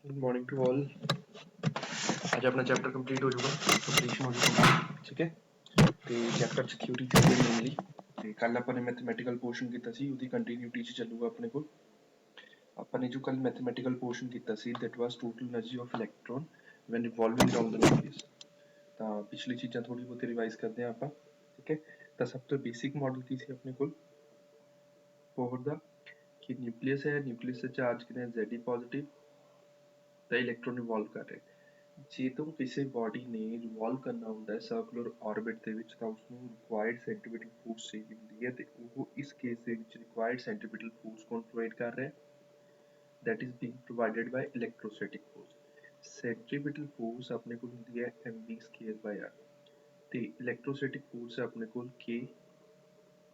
Good morning to all. आज अपना chapter complete हो चुका, कंप्लीशन हो चुका, ठीक है। ਤੇ ਚੈਪਟਰ 'ਚ ਥਿਊਰੀ ਚੱਲਦੀ ਮੇਨਲੀ, ਤੇ ਕੱਲ ਆਪਾਂ ਨੇ ਮੈਥਮੈਟੀਕਲ ਪੋਰਸ਼ਨ ਕੀਤਾ ਸੀ, ਉਹਦੀ ਕੰਟੀਨਿਊਟੀ 'ਚ ਚੱਲੂਗਾ ਆਪਣੇ ਕੋਲ। ਆਪਾਂ ਨੇ ਜੋ ਕੱਲ ਮੈਥਮੈਟੀਕਲ ਪੋਰਸ਼ਨ ਕੀਤਾ ਸੀ that was total energy of electron when revolving around the nucleus. ਤਾਂ ਪਿਛਲੀ ਚੀਜ਼ਾਂ ਥੋੜੀ ਬਹੁਤੀ ਰਿਵਾਈਜ਼ ਕਰਦੇ ਹਾਂ ਆਪਾਂ, ਠੀਕ ਹੈ। ਤਾਂ ਸਭ ਤੋਂ ਬੇਸਿਕ ਮਾਡਲ ਕੀ ਸੀ ਆਪਣੇ ਕੋਲ ਬੋਰ ਦਾ, ਕਿ ਨਿਊਕਲੀਅਸ ਹੈ, ਨਿਊਕਲੀਅਸ ਦਾ ਚਾਰਜ ਕਿੰਨਾ ਹੈ Ze ਪੋਜ਼ਿਟਿਵ, ਤਾਂ ਇਲੈਕਟ੍ਰੋਨ ਰਿਵੋਲਵ ਕਰ ਰਹੇ। ਜਦੋਂ ਕਿਸੇ ਬੋਡੀ ਨੇ ਰਿਵੋਲਵ ਕਰਨਾ ਹੁੰਦਾ ਹੈ ਸਰਕੂਲਰ ਆਰਬਿਟ ਦੇ ਵਿੱਚ, ਤਾਂ ਉਸਨੂੰ ਰਿਕੁਆਇਰਡ ਸੈਂਟਰੀਪੀਟਲ ਫੋਰਸ ਚਾਹੀਦੀ ਹੁੰਦੀ ਹੈ, ਤੇ ਉਹ ਇਸ ਕੇਸ ਦੇ ਵਿੱਚ ਰਿਕੁਆਇਰਡ ਸੈਂਟਰੀਪੀਟਲ ਫੋਰਸ ਕੌਣ ਪ੍ਰੋਵਾਈਡ ਕਰ ਰਿਹਾ, that is being provided by electrostatic force। Centripetal force ਆਪਣੇ ਕੋਲ ਹੁੰਦੀ ਹੈ mv²/r, ਤੇ ਇਲੈਕਟ੍ਰੋਸਟੈਟਿਕ ਫੋਰਸ ਹੈ ਆਪਣੇ ਕੋਲ k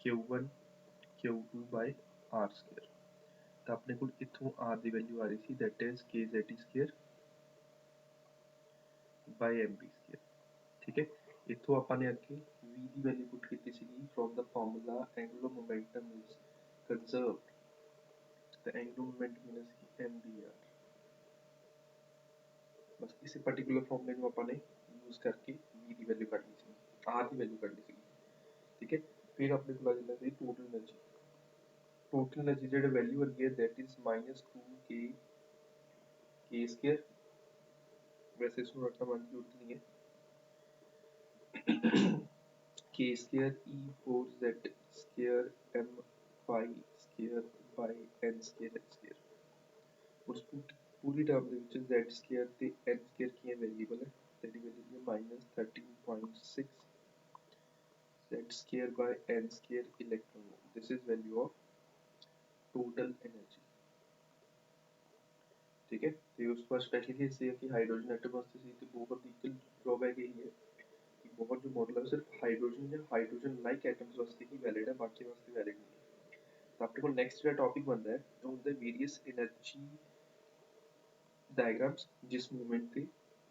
q1 q2/r²। ਤਾਂ ਆਪਣੇ ਕੋਲ ਇੱਥੋਂ r ਦੀ ਵੈਲਿਊ ਆ ਰਹੀ ਸੀ that is kZt² by mv², ठीक है। इथों अपन ने अगे v की वैल्यू पुट की सीगी from the formula angular momentum is conserved, the angular momentum is mvr। बस इस पर्टिकुलर फार्मूले को अपन ने यूज करके v की वैल्यू कढ ली सी, r की वैल्यू कढ ली सी, ठीक है। फिर अपने को आ जांदा सी टोटल एनर्जी। टोटल एनर्जी जेडी वैल्यू आ गई दैट इज -2k k²। वैसे इसको रटना मान की जरूरत नहीं है, k² e4z² m5² उस पूरी टर्म ਦੇ ਵਿੱਚ z² ਤੇ n² ਕੀ वेरिएबल है, तेरी वैल्यू है -13.6 z²/n² electron volt. This is value of total energy, ठीक है। तो उस पर स्पेशली केस है कि हाइड्रोजन एटम वास्ते सी ते बोहर दी एक ड्रॉबैक यही है कि बोहर जो मॉडल है सिर्फ हाइड्रोजन या हाइड्रोजन लाइक एटम्स वास्ते ही वैलिड है, बाकी वास्ते वैलिड नहीं है। तो अपने को नेक्स्ट जो टॉपिक बनता है वो होता है वेरियस एनर्जी डायग्राम्स, जिस मूवमेंट पे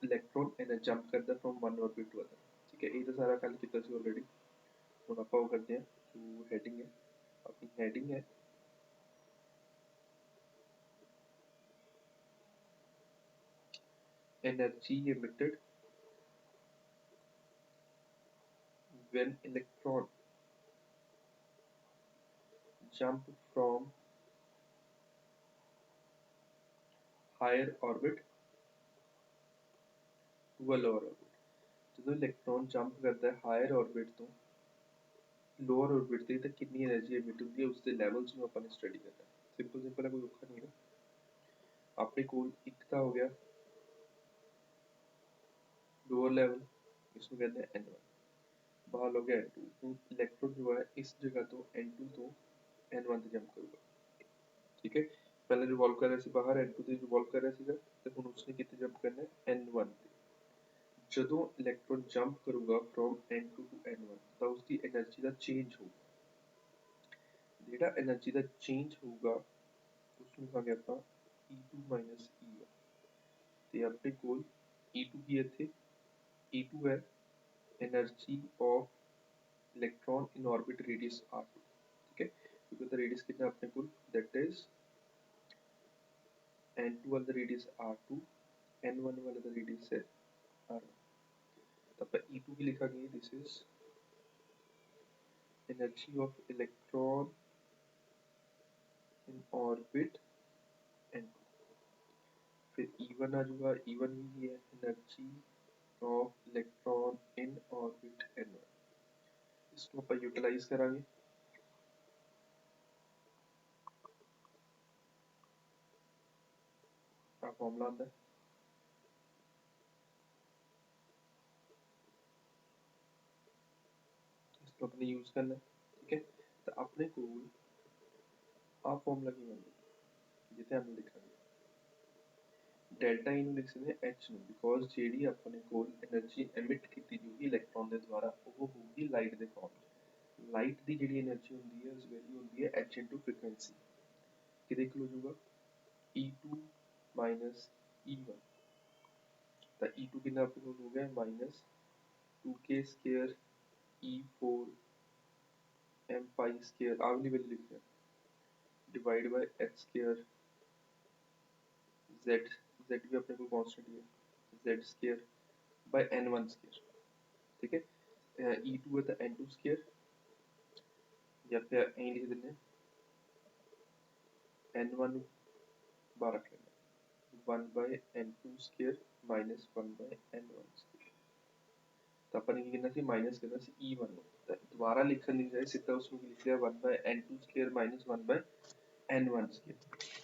इलेक्ट्रॉन जंप करता है from one orbit to other, ठीक है। ये तो सारा कल किया सी ऑलरेडी। हुण आपां वो करते हैं जो हेडिंग है, अपनी हेडिंग है energy emitted when electron jump from higher orbit to a lower orbit। ਜਦੋਂ ਇਲੈਕਟ੍ਰॉन ਜੰਪ ਕਰਦਾ ਹੈ ਹਾਇਰ ਆਰਬਿਟ ਤੋਂ ਲੋਅਰ ਆਰਬਿਟ ਤੇ ਤਾਂ ਕਿੰਨੀ એનર્ਜੀ ਐਮਿਟ ਹੁੰਦੀ ਹੈ, ਉਸ ਦੇ ਲੈਵਲਸ ਨੂੰ ਆਪਾਂ ਨੇ ਸਟੱਡੀ ਕਰਨਾ। ਸਿੰਪਲ ਹੈ, ਕੋਈ ਔਖਾ ਨਹੀਂ ਹੈ। ਆਪਣੇ ਕੋਲ ਇੱਕ ਤਾਂ ਹੋ ਗਿਆ लोअर लेवल, इसको कहते हैं N1, बाहर हो गया N2। ਹੁਣ इलेक्ट्रॉन जो है इस जगह तो N2 तो N1 ਤੇ ਜੰਪ ਕਰੂਗਾ, ठीक है। पहले रिवॉल्व कर रहा ਸੀ बाहर N2 ਤੇ रिवॉल्व कर रहा ਸੀਗਾ, ਤੇ ਹੁਣ ਉਸਨੇ ਕਿੱਥੇ ਜੰਪ ਕਰਨਾ ਹੈ N1 ਤੇ। ਜਦੋਂ ਇਲੈਕਟ੍ਰੋਨ ਜੰਪ ਕਰੂਗਾ ਫਰੋਮ N2 to N1 ਤਾਂ ਉਸਦੀ એનર્ਜੀ ਦਾ ਚੇਂਜ ਹੋਊਗਾ। ਜਿਹੜਾ એનર્ਜੀ ਦਾ ਚੇਂਜ ਹੋਊਗਾ ਉਸਨੂੰ ਕਹਾਂਗੇ ਆਪਾਂ E2 E1। ਤੇ ਆਪਣੇ ਕੋਲ E2 ਕੀ ਇੱਥੇ E2 है energy of electron in orbit radius r2, ठीक है। क्योंकि द रेडियस कितना अपने को दैट इज n2 वाला द रेडियस r2, n1 वाला द रेडियस है r1। तब E2 की लिखा गया this is energy of electron in orbit n2। फिर E1 आ जाएगा, E1 भी है energy of electron in orbit n1। इसको आप यूटिलाइज करांगे, फॉर्मूला आता है इसको अपने यूज करना है, ठीक है। तो अपने को आ फॉर्मूला की बनना जिथे हम लिखा डेल्टा इन लिख सकते हैं एच बिकॉज जी अपने को एनर्जी एमिट की जाएगी इलैक्ट्रॉन के द्वारा वो होगी लाइट के फॉर्म। लाइट की जी एनर्जी होंगी है उस वैल्यू होंगी है एच इंटू फ्रीकुएंसी, कि देख लो जाऊगा E2 माइनस E1। तो E2 कितना अपने को हो गया -2k² E4 m5² आ वाली वैल्यू लिख रहे हैं divide by h² z z भी अपने को कांस्टेंट ही है, z square bye n1 square, ठीक है। e2 है तो n2 स्क्वायर, या फिर यहीं लिख देते हैं n1 बार रख लेना 1 by n2 square minus 1 by n1 square. तो अपन की करना सी माइनस करना सी e1 तो दोबारा लिखने की जाए सीधा उसमें लिख लिया 1 by n2 square minus 1 by n1 square,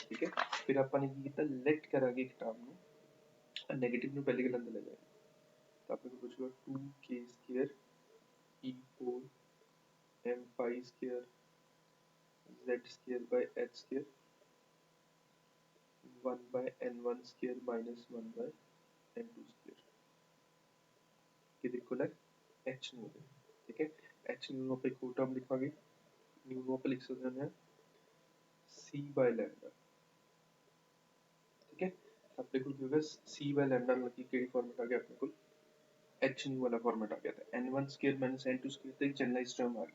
ठीक है। फिर अपन की कितना लेट करांगे एक टर्म ਨੂੰ नेगेटिव ਨੂੰ पहले के अंदर ले जाएंगे, तो आपने को पूछेगा 2k square e4 m5 square z square by h square 1 by n1 square minus 1 by n2 square ये देखो ना h न्यू है, ठीक है। h न्यू पे एक और टर्म लिखांगे, न्यू पे लिख सकते हैं c बाय लैम्डा, ठीक है। अपने को जो है c बाय लैम्डा मतलब कि केडी फॉर्मेट आ गया अपने को h न्यू वाला फॉर्मेट आ गया था n1 square minus n2 square ਤੇ ਜਨਰਲਾਈਜ਼ਡ ਟਰਮ ਆ ਗਈ।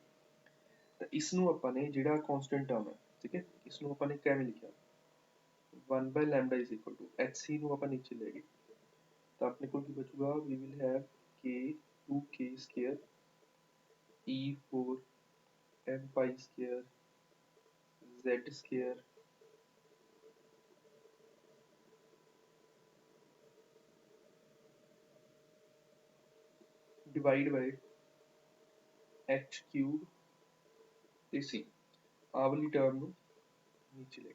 ਤਾਂ ਇਸ ਨੂੰ ਆਪਾਂ ਨੇ ਜਿਹੜਾ ਕਾਂਸਟੈਂਟ ਟਰਮ ਹੈ, ਠੀਕ ਹੈ, ਇਸ ਨੂੰ ਆਪਾਂ ਨੇ ਕਿਵੇਂ ਲਿਖਿਆ 1 by lambda is equal to hc ਨੂੰ ਆਪਾਂ ਨੀਚੇ ਲੈ ਗਏ ਤਾਂ ਆਪਣੇ ਕੋਲ ਕੀ ਬਚੂਗਾ we will have k 2k square e4 m pi square z square divide by h cube ਤੇ c ਆਹ ਵਾਲੀ ਟਰਮ ਨੂੰ नीचे ले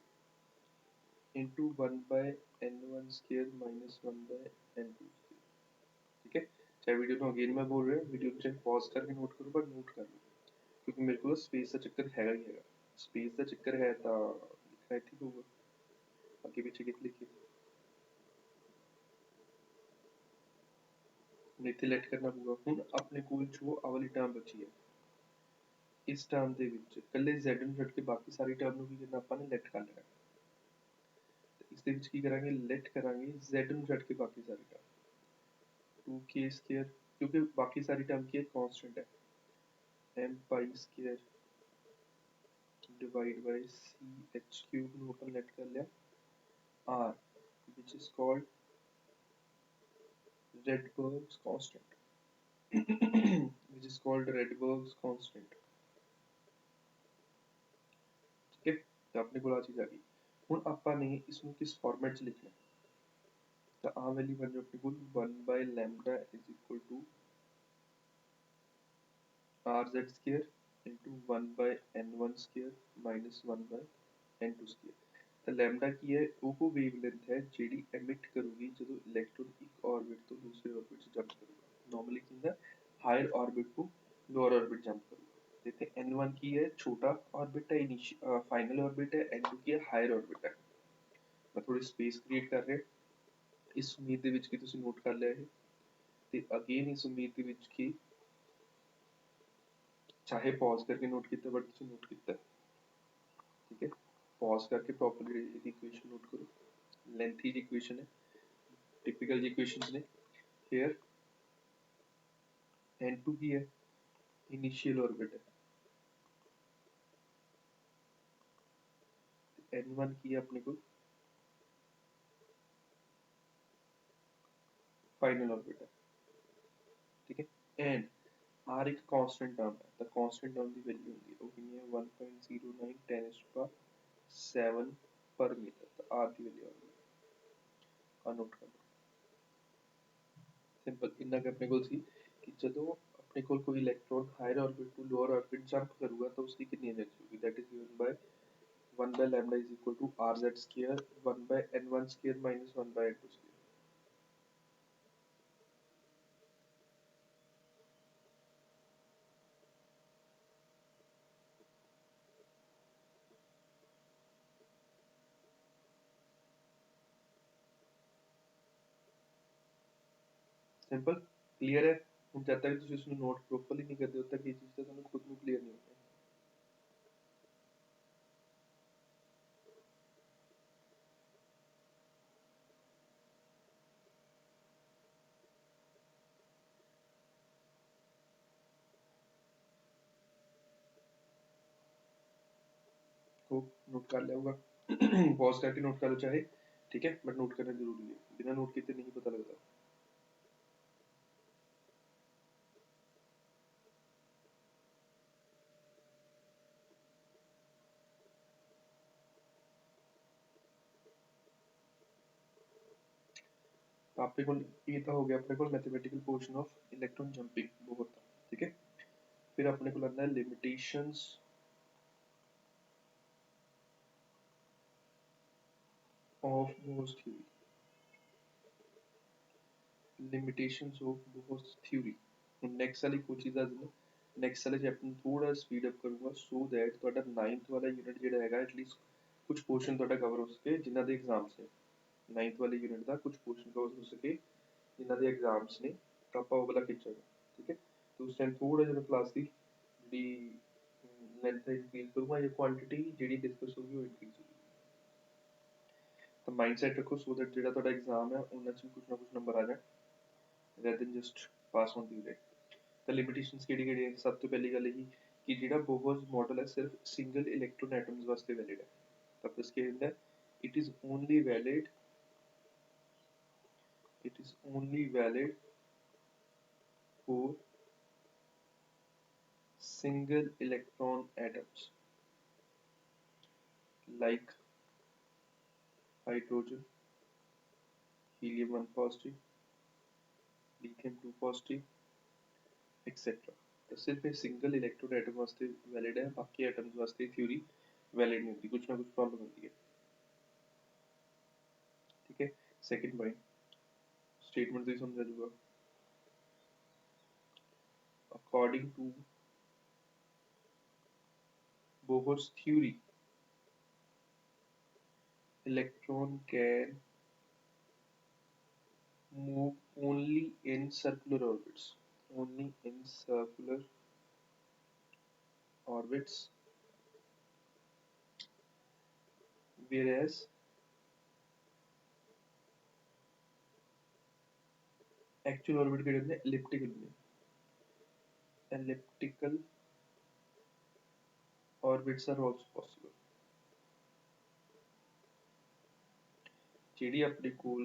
into 1 by n1 square minus 1 by n2 square, ठीक है। चाहे वीडियो को अगेन मैं बोल रहा हूँ, वीडियो को चाहे पॉज करके नोट करो पर नोट कर लो क्योंकि मेरे को स्पेस का चक्कर हैगा ही हैगा, स्पेस का चक्कर है तो लिखना इतनी होगा आगे पीछे कित लिखी ਇੱਥੇ ਲੈਟ ਕਰਨਾ ਪਊਗਾ। ਹੁਣ ਆਪਣੇ ਕੋਲ ਜੋ ਆਹ ਵਾਲੀ ਟਰਮ ਬਚੀ ਹੈ ਇਸ ਟਰਮ ਦੇ ਵਿੱਚ ਇਕੱਲੇ z ਨੂੰ ਛੱਡ ਕੇ ਬਾਕੀ ਸਾਰੀ ਟਰਮ ਨੂੰ ਕੀ ਕਰਨਾ ਆਪਾਂ ਨੇ ਲੈਟ ਕਰ ਲੈਣਾ। ਇਸ ਦੇ ਵਿੱਚ ਕੀ ਕਰਾਂਗੇ ਲੈਟ ਕਰਾਂਗੇ z ਨੂੰ ਛੱਡ ਕੇ ਬਾਕੀ ਸਾਰੀ ਟਰਮ 2k स्क्वायर क्योंकि बाकी सारी टर्म की कांस्टेंट है m pi square divide by c h cube ਨੂੰ ਆਪਾਂ ਲੈਟ ਕਰ ਲਿਆ r which is called Rydberg's constant which is called Rydberg's constant, ठीक है। तो अपने को आ चीज आ गई। ਹੁਣ ਆਪਾਂ ਨੇ ਇਸ ਨੂੰ ਕਿਸ ਫਾਰਮੈਟ 'ਚ ਲਿਖਣਾ ਤਾਂ ਆਹ ਵੈਲਿਊ ਬਣ ਜਾਊ ਆਪਣੇ ਕੋਲ 1 by lambda is equal to rz square into 1 by n1 square minus 1 by n2 square। ਤਾਂ लैम्डा ਕੀ ਹੈ ਉਹ ਵੇਵਲੈਂਥ ਹੈ ਜਿਹੜੀ ਐਮਿਟ ਕਰੂਗੀ ਜਦੋਂ ਇਲੈਕਟ੍ਰੋਨ ਇੱਕ ਆਰਬਿਟ ਤੋਂ ਦੂਸਰੇ ਆਰਬਿਟ 'ਚ ਜੰਪ ਕਰੂਗਾ। ਨਾਰਮਲੀ ਕੀ ਹੁੰਦਾ ਹਾਇਰ ਆਰਬਿਟ ਤੋਂ ਲੋਅਰ ਆਰਬਿਟ ਜੰਪ ਕਰੂਗਾ। ਤੇ ਇੱਥੇ n1 ਕੀ ਹੈ ਛੋਟਾ ਆਰਬਿਟ ਹੈ ਫਾਈਨਲ ਆਰਬਿਟ ਹੈ, n2 ਕੀ ਹੈ ਹਾਇਰ ਆਰਬਿਟ ਹੈ। ਮੈਂ ਥੋੜੀ ਸਪੇਸ ਕ੍ਰੀਏਟ ਕਰ ਰਿਹਾ ਇਸ ਉਮੀਦ ਦੇ ਵਿੱਚ ਕਿ ਤੁਸੀਂ ਨੋਟ ਕਰ ਲਿਆ ਇਹ ਤੇ ਅਗੇਨ ਇਸ ਉਮੀਦ ਦੇ ਵਿੱਚ ਕਿ चाहे पॉज करके नोट किया बट तुम नोट किया, ठीक है। पॉज करके प्रॉपर्ली इक्वेशन नोट करो, लेंथी इक्वेशन है टिपिकल इक्वेशंस ने हियर n2 की है इनिशियल ऑर्बिट है n1 की है अपने को फाइनल ऑर्बिट है, ठीक है। एंड r एक कांस्टेंट टर्म है तो कांस्टेंट टर्म की वैल्यू होगी वो कितनी है 1.09 10⁻7 पर मीटर तो r की वैल्यू आ गई ਆ ਨੋਟ ਕਰ ਲਓ। ਸਿੰਪਲ ਇੰਨਾ ਕਿ ਆਪਣੇ ਕੋਲ ਸੀ ਕਿ ਜਦੋਂ ਆਪਣੇ ਕੋਲ ਕੋਈ ਇਲੈਕਟ੍ਰੋਨ ਹਾਇਰ ਆਰਬਿਟ ਤੋਂ ਲੋਅਰ ਆਰਬਿਟ ਜੰਪ ਕਰੂਗਾ ਤਾਂ ਉਸकी कितनी एनर्जी होगी that is given by 1 by lambda is equal to rz square 1 by n1 square minus 1 by n2 square। Simple clear ਹੈ। ਹੁਣ ਜਦ ਤੱਕ ਤੁਸੀਂ ਇਸਨੂੰ ਨੋਟ ਪ੍ਰੋਪਰਲੀ ਨਹੀਂ ਕਰਦੇ ਉਦ ਤੱਕ ਇਹ ਚੀਜ਼ ਤਾਂ ਤੁਹਾਨੂੰ ਖੁਦ ਨੂੰ ਕਲੀਅਰ ਨਹੀਂ ਹੋਣੀ। होप नोट कर लिया होगा पॉज करके नोट कर लो चाहे, ठीक है, बट नोट करना जरूरी है, बिना नोट किए नहीं पता लगता। आपने को ये तो हो गया अपने को mathematical portion of electron jumping बहुत था, ठीक है। फिर अपने को लगना है limitations of Bohr's theory, limitations of Bohr's theory. Next वाली कोई चीज़ आज नेक्स्ट वाले चैप्टर ਨੂੰ ਥੋੜਾ ਸਪੀਡ ਅਪ ਕਰੂੰਗਾ ਸੋ ਦੈਟ ਤੁਹਾਡਾ 9th ਵਾਲਾ ਯੂਨਿਟ ਜਿਹੜਾ ਹੈਗਾ ਐਟਲੀਸਟ ਕੁਝ ਪੋਰਸ਼ਨ ਤੁਹਾਡਾ ਕਵਰ ਹੋ ਸਕੇ ਜਿਨ੍ਹਾਂ ਦੇ ਐਗਜ਼ਾਮਸ ਨੇ। 9th ਵਾਲੇ ਯੂਨਿਟ ਦਾ ਕੁਝ ਪੋਰਸ਼ਨ ਕਵਰ ਹੋ ਸਕੇ ਜਿਨ੍ਹਾਂ ਦੇ ਐਗਜ਼ਾਮਸ ਨੇ, ਤਾਂ ਆਪਾਂ ਉਹ ਵਾਲਾ ਖਿੱਚਾਂਗੇ, ਠੀਕ ਹੈ। ਤੇ ਉਸ ਟਾਈਮ ਥੋੜਾ ਜਿਹਾ ਕਲਾਸ ਦੀ ਜਿਹੜੀ ਲੈਂਥ ਇਨਕਰੀਜ਼ ਕਰੂੰਗਾ ਜਾਂ ਕੁਆਂਟੀਟੀ ਜਿਹੜੀ ਡਿਸਕਸ ਹੋਊਗੀ ਉਹ ਇਨਕਰੀਜ਼ ਹੋਊਗੀ। ਤਾਂ ਮਾਈਂਡ ਸੈਟ ਰੱਖੋ ਸੋ ਦੈਟ ਜਿਹੜਾ ਤੁਹਾਡਾ ਐਗਜ਼ਾਮ ਹੈ ਉਹਨਾਂ 'ਚ ਕੁਝ ਨਾ ਕੁਝ ਨੰਬਰ ਆ ਜਾਣ rather than just pass on the way. ਤਾਂ ਲਿਮਿਟੇਸ਼ਨਸ ਕਿਹੜੀ ਕਿਹੜੀ ਹੈ? ਸਭ ਤੋਂ ਪਹਿਲੀ ਗੱਲ ਇਹ ਕਿ ਜਿਹੜਾ ਬੋਹਰਸ ਮਾਡਲ ਹੈ ਸਿਰਫ ਸਿੰਗਲ ਇਲੈਕਟ੍ਰੋਨ ਐਟਮਸ ਵਾਸਤੇ ਵੈਲਿਡ ਹੈ। ਤਾਂ ਦੱਸ ਕੇ ਹੁੰਦਾ it is only valid for single electron atoms like hydrogen, helium 1 positive, lithium 2 positive, etc. तो सिर्फ एक सिंगल इलेक्ट्रॉन एटम वास्ते वैलिड है, बाकी एटम्स वास्ते थ्योरी वैलिड नहीं होती, कुछ ना कुछ प्रॉब्लम होती है, ठीक है। सेकंड पॉइंट स्टेटमेंट से समझा जाएगा according to Bohr's theory electron can move only in circular orbits, only in circular orbits, whereas actual orbit के अंदर elliptical orbits are also possible। ਜਿਹੜੀ ਆਪਣੇ ਕੋਲ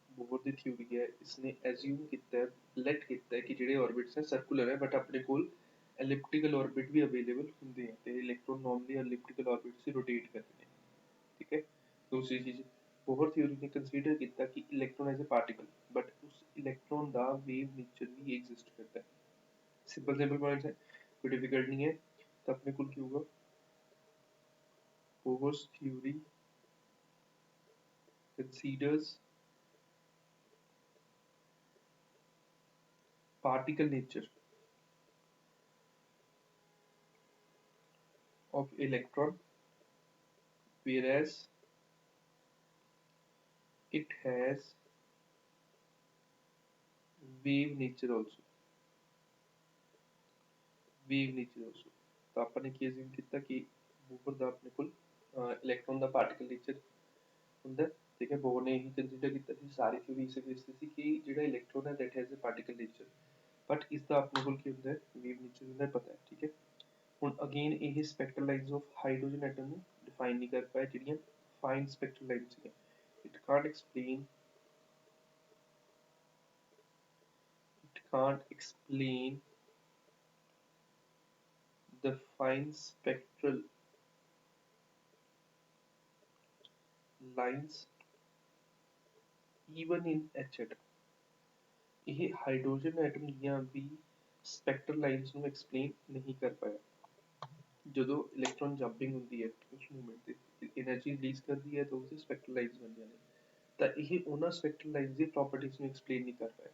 ਬੋਹਰ ਦੀ ਥਿਊਰੀ ਹੈ ਇਸਨੇ ਐਜ਼ਿਊਮ ਕੀਤਾ ਹੈ, ਲੈਟ ਕੀਤਾ ਹੈ ਕਿ ਜਿਹੜੇ orbits ਹੈ ਸਰਕੂਲਰ ਹੈ ਬਟ ਆਪਣੇ ਕੋਲ elliptical orbit ਵੀ ਅਵੇਲੇਬਲ ਹੁੰਦੇ ਆ ਤੇ ਇਲੈਕਟ੍ਰੋਨ ਨਾਰਮਲੀ elliptical orbit 'ਚ ਰੋਟੇਟ ਕਰਦੇ ਨੇ, ਠੀਕ ਹੈ। ਦੂਸਰੀ ਚੀਜ਼ ਬੋਹਰ ਥਿਊਰੀ ਨੇ ਕੰਸੀਡਰ ਕੀਤਾ ਕਿ electron as a particle but ਉਸ ਇਲੈਕਟ੍ਰੋਨ ਦਾ ਵੇਵ ਨੇਚਰ ਵੀ ਐਗਜ਼ਿਸਟ ਕਰਦਾ ਹੈ। ਸਿੰਪਲ ਸਿੰਪਲ ਪੁਆਇੰਟਸ ਹੈ, ਕੋਈ ਡਿਫਿਕਲਟ ਨਹੀਂ ਹੈ। ਤਾਂ ਆਪਣੇ ਕੋਲ ਕੀ ਹੋਊਗਾ Bohr's theory considers particle nature of electron whereas it has wave nature also, wave nature also। ਤਾਂ ਆਪਾਂ ਨੇ ਕੀ ਅਸਿਊਮ ਕੀਤਾ ਕਿ ਬੋਹਰ ਦਾ ਆਪਣੇ ਕੋਲ ਇਲੈਕਟ੍ਰੋਨ ਦਾ ਪਾਰਟੀਕਲ ਨੇਚਰ ਹੁੰਦਾ, ਠੀਕ ਹੈ। ਬੋਹਰ ਨੇ ਇਹੀ ਕੰਸੀਡਰ ਕੀਤਾ ਸੀ, ਸਾਰੀ ਥਿਊਰੀ ਇਸੇ ਬੇਸ ਤੇ ਸੀ ਕਿ ਜਿਹੜਾ ਇਲੈਕਟ੍ਰੋਨ ਹੈ that has a particle nature but ਇਸ ਦਾ ਆਪਣੇ ਕੋਲ ਕੀ ਹੁੰਦਾ ਹੈ ਵੇਵ ਨੇਚਰ ਹੁੰਦਾ ਪਤਾ ਹੈ, ਠੀਕ ਹੈ। ਹੁਣ ਅਗੇਨ ਇਹ spectral lines of hydrogen atom ਨੂੰ ਡਿਫਾਈਨ ਨਹੀਂ ਕਰ ਪਾਇਆ ਜਿਹੜੀਆਂ ਫਾਈਨ ਸਪੈਕਟਰਲ ਲਾਈਨਸ ਸੀਗੀਆਂ। it can't explain the fine spectral lines even in H atom। ਇਹ ਹਾਈਡਰੋਜਨ ਐਟਮ ਦੀਆਂ ਵੀ ਸਪੈਕਟਰਲ ਲਾਈਨਸ ਨੂੰ ਐਕਸਪਲੇਨ ਨਹੀਂ ਕਰ ਪਾਇਆ। ਜਦੋਂ ਇਲੈਕਟ੍ਰੋਨ ਜੰਪਿੰਗ ਹੁੰਦੀ ਹੈ ਉਸ ਮੂਵਮੈਂਟ ਤੇ એનર્ਜੀ ਰਿਲੀਜ਼ ਕਰਦੀ ਹੈ ਤਾਂ ਉਸਦੀ ਸਪੈਕਟਰਲ ਲਾਈਨਸ ਬਣਦੀਆਂ ਨੇ, ਤਾਂ ਇਹ ਉਹਨਾਂ ਸਪੈਕਟਰਲ ਲਾਈਨਸ ਦੀ ਪ੍ਰੋਪਰਟੀਜ਼ ਨੂੰ ਐਕਸਪਲੇਨ ਨਹੀਂ ਕਰ ਪਾਇਆ,